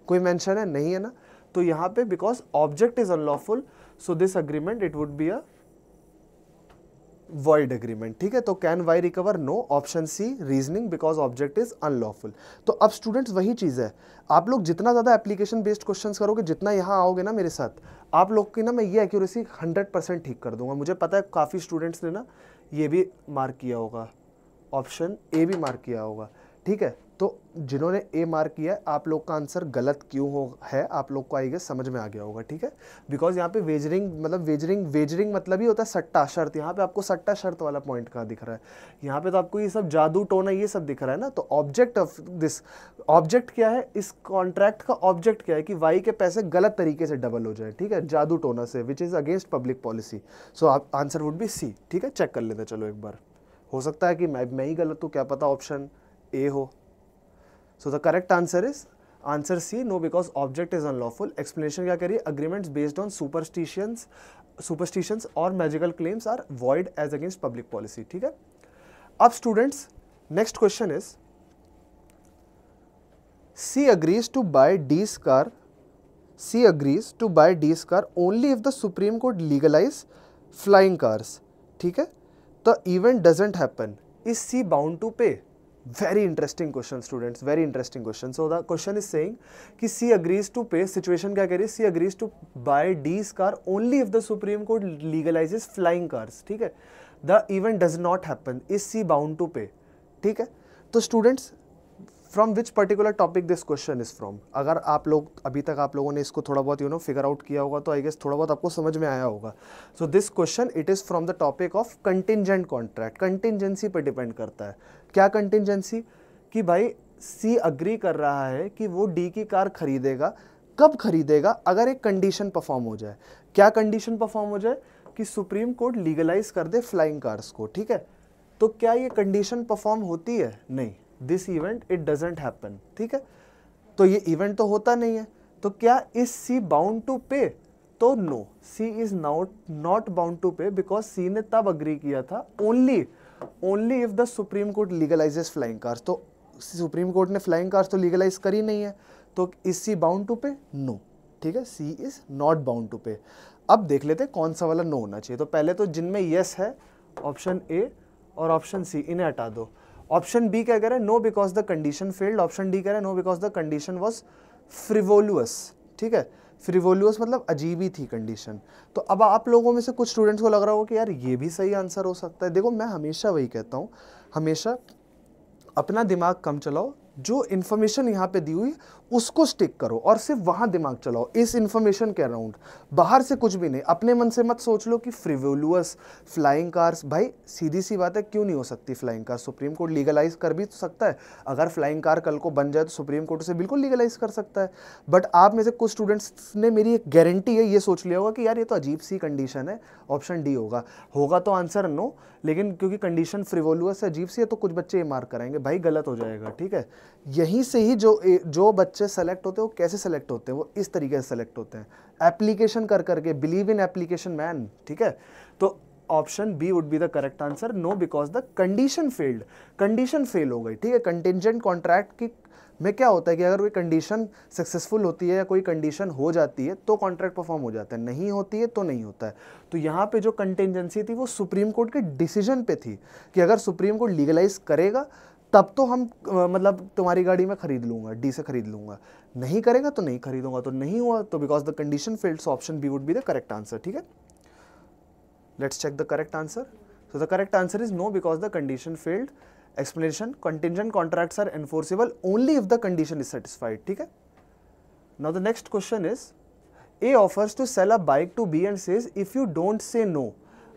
कोई मेंशन है नहीं है ना। तो यहाँ पे because object is unlawful, so this agreement it would be a void agreement, ठीक है। तो can Y recover? No. Option C reasoning, because object is unlawful. तो अब स्टूडेंट्स वही चीज है, आप लोग जितना ज्यादा एप्लीकेशन बेस्ड क्वेश्चंस करोगे, जितना यहाँ आओगे ना मेरे साथ, आप लोग की ना मैं ये एक्यूरेसी 100% ठीक कर दूंगा। मुझे पता है काफी स्टूडेंट्स ने ना ये भी मार्क किया होगा, ऑप्शन ए भी मार्क किया होगा, ठीक है। तो जिन्होंने ए मार्क किया है, आप लोग का आंसर गलत क्यों है आप लोग को आई गेस समझ में आ गया होगा, ठीक है। बिकॉज यहाँ पे वेजरिंग मतलब वेजरिंग मतलब ही होता है सट्टा शर्त। यहाँ पे आपको सट्टा शर्त वाला पॉइंट कहाँ दिख रहा है? यहाँ पे तो आपको ये सब जादू टोना ये सब दिख रहा है ना। तो ऑब्जेक्ट ऑफ दिस, ऑब्जेक्ट क्या है इस कॉन्ट्रैक्ट का? ऑब्जेक्ट क्या है कि वाई के पैसे गलत तरीके से डबल हो जाए, ठीक है, जादू टोना से, which is against public policy. So answer would be C, ठीक है। चेक कर लेते चलो एक बार, हो सकता है कि मैं ही गलत हूँ, क्या पता ऑप्शन ए हो। So the correct answer is answer C, no, because object is unlawful. Explanation क्या करिए, agreements based on superstitions or magical claims are void as against public policy, ठीक है। अब students next question is C agrees to buy D's car. C agrees to buy D's car only if the Supreme Court legalize flying cars, ठीक है। The event doesn't happen. Is C bound to pay? Very interesting question students, very interesting question. So the question is saying कि C agrees to pay, situation क्या कह रही है, C agrees to buy D's car only if the Supreme Court legalizes flying cars, ठीक है। The event does not happen, is C bound to pay, ठीक है। तो students from which particular topic this question is from? अगर आप लोग अभी तक आप लोगों ने इसको थोड़ा बहुत फिगर आउट किया होगा तो आई गेस थोड़ा बहुत आपको समझ में आया होगा। So this question it is from the topic of contingent contract. Contingency पर डिपेंड करता है। क्या कंटिंजेंसी? कि भाई सी अग्री कर रहा है कि वो डी की कार खरीदेगा। कब खरीदेगा? अगर एक कंडीशन परफॉर्म हो जाए। क्या कंडीशन परफॉर्म हो जाए? कि सुप्रीम कोर्ट लीगलाइज कर दे फ्लाइंग कार्स को, ठीक है। तो क्या ये कंडीशन परफॉर्म होती है? नहीं, this event it doesn't happen, ठीक है। तो ये इवेंट तो होता नहीं है। तो क्या is C bound to pay? तो no, C is not bound to pay, because C ने तब अग्री किया था only if the Supreme Court legalises flying cars. तो सुप्रीम कोर्ट ने फ्लाइंग कार्स तो लीगलाइज करी नहीं है, तो is C bound to pay? No, ठीक है, C is not bound to pay. अब देख लेते हैं कौन सा वाला नो होना चाहिए। तो पहले तो जिनमें यस है ऑप्शन ए और ऑप्शन सी, इन्हें हटा दो। ऑप्शन बी क्या कह रहा है? No because the condition failed. Option D कह रहा है no because the condition was frivolous, ठीक है। फ्रिवोलुअस मतलब अजीब ही थी कंडीशन। तो अब आप लोगों में से कुछ स्टूडेंट्स को लग रहा हो कि यार ये भी सही आंसर हो सकता है। देखो मैं हमेशा वही कहता हूँ, हमेशा अपना दिमाग कम चलाओ, जो इन्फॉर्मेशन यहाँ पे दी हुई उसको स्टिक करो और सिर्फ वहाँ दिमाग चलाओ इस इन्फॉर्मेशन के अराउंड, बाहर से कुछ भी नहीं। अपने मन से मत सोच लो कि फ्रिवोलुअस फ्लाइंग कार्स। भाई सीधी सी बात है, क्यों नहीं हो सकती flying car? Supreme court legalize कर भी तो सकता है। अगर फ्लाइंग कार कल को बन जाए तो सुप्रीम कोर्ट उसे बिल्कुल लीगलाइज कर सकता है। बट आप में से कुछ स्टूडेंट्स ने, मेरी एक गारंटी है, ये सोच लिया होगा कि यार ये तो अजीब सी कंडीशन है, ऑप्शन डी होगा तो आंसर नो, लेकिन क्योंकि कंडीशन फ्रिवोलुअस है, अजीब सी है, तो कुछ बच्चे ये मार्क कराएंगे। भाई गलत हो जाएगा, ठीक है। यहीं से ही जो बच्चे सेलेक्ट होते हैं वो कैसे सेलेक्ट होते हैं? वो इस तरीके से सेलेक्ट होते हैं, एप्लीकेशन कर करके। बिलीव इन एप्लीकेशन मैन, ठीक है। तो option B would be the correct answer, no because the condition failed. Condition fail हो गई, ठीक है। कंटिंजेंट कॉन्ट्रैक्ट की में क्या होता है कि अगर कोई कंडीशन सक्सेसफुल होती है या कोई कंडीशन हो जाती है तो कॉन्ट्रैक्ट परफॉर्म हो जाता है, नहीं होती है तो नहीं होता है। तो यहाँ पे जो कंटिंजेंसी थी वो सुप्रीम कोर्ट के डिसीजन पे थी कि अगर सुप्रीम कोर्ट लीगलाइज करेगा तब तो हम मतलब तुम्हारी गाड़ी में खरीद लूंगा, डी से खरीद लूंगा। नहीं करेगा तो नहीं खरीदूंगा, तो नहीं हुआ तो because the condition failed, so option B would be the correct answer. ठीक है, let's check the correct answer. So the correct answer is no because the condition failed. Explanation, contingent contracts are enforceable only if the condition is satisfied. ठीक है, now the next question is A offers to sell a bike to B and says if you don't say no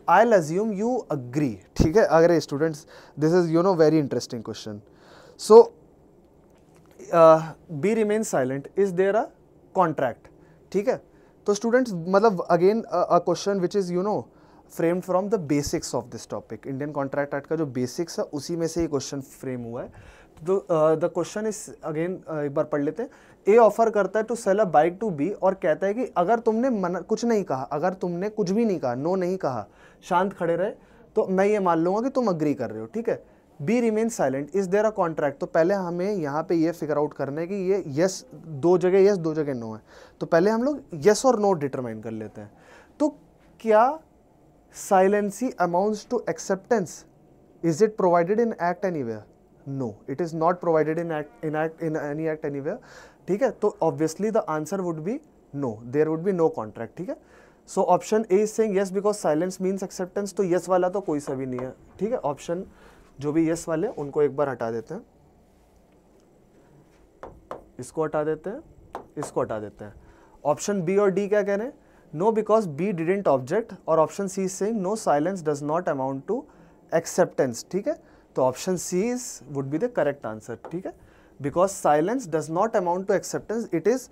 I'll assume you agree. ठीक है, अगर students this is very interesting question. So B remains silent, is there a contract? ठीक है, तो students मतलब again a question which is framed from the basics of this topic. Indian contract act का जो basics है उसी में से ये क्वेश्चन फ्रेम हुआ है। तो द क्वेश्चन इज अगेन एक बार पढ़ लेते हैं। ए ऑफर करता है to sell a bike to B और कहता है कि अगर तुमने कुछ नहीं कहा, अगर तुमने कुछ भी नहीं कहा, नो नहीं कहा, शांत खड़े रहे, तो मैं ये मान लूंगा कि तुम अग्री कर रहे हो। ठीक है, B remain silent, is there a contract. तो पहले हमें यहाँ पे ये फिगर आउट करना है कि ये यस दो जगह यस दो जगह नो है, तो पहले हम लोग यस और नो डिटरमाइन कर लेते हैं। तो क्या silency amounts to acceptance? Is it provided in act anywhere? No, it is not provided in any act anywhere. ठीक है, तो obviously the answer would be no, there would be no contract. ठीक है, so option A is saying yes because silence means acceptance. तो yes वाला तो कोई सा भी नहीं है। ठीक है, ऑप्शन जो भी yes वाले उनको एक बार हटा देते हैं, इसको हटा देते हैं, इसको हटा देते हैं। ऑप्शन बी और डी क्या कह रहे हैं? No, because B didn't object, और option C is saying no, silence does not amount to acceptance. ठीक है, तो option C would be the correct answer. ठीक है, because silence does not amount to acceptance, it is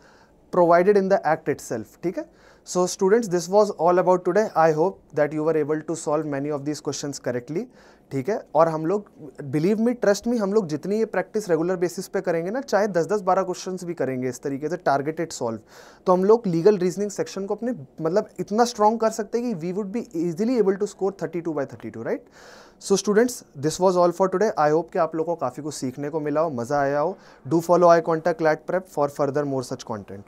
provided in the act itself. ठीक है, so students this was all about today. I hope that you were able to solve many of these questions correctly. ठीक है, और हम लोग believe me, trust me, हम लोग जितनी ये प्रैक्टिस रेगुलर बेसिस पे करेंगे ना, चाहे 10-10-12 क्वेश्चंस भी करेंगे इस तरीके से टारगेटेड सॉल्व, तो हम लोग लीगल रीजनिंग सेक्शन को अपने मतलब इतना स्ट्रॉन्ग कर सकते हैं कि we would be easily able to score 32/32, right. So students this was all for today. I hope कि आप लोगों को काफ़ी कुछ सीखने को मिला हो, मज़ा आया हो। Do follow I contact lat prep for further more such content.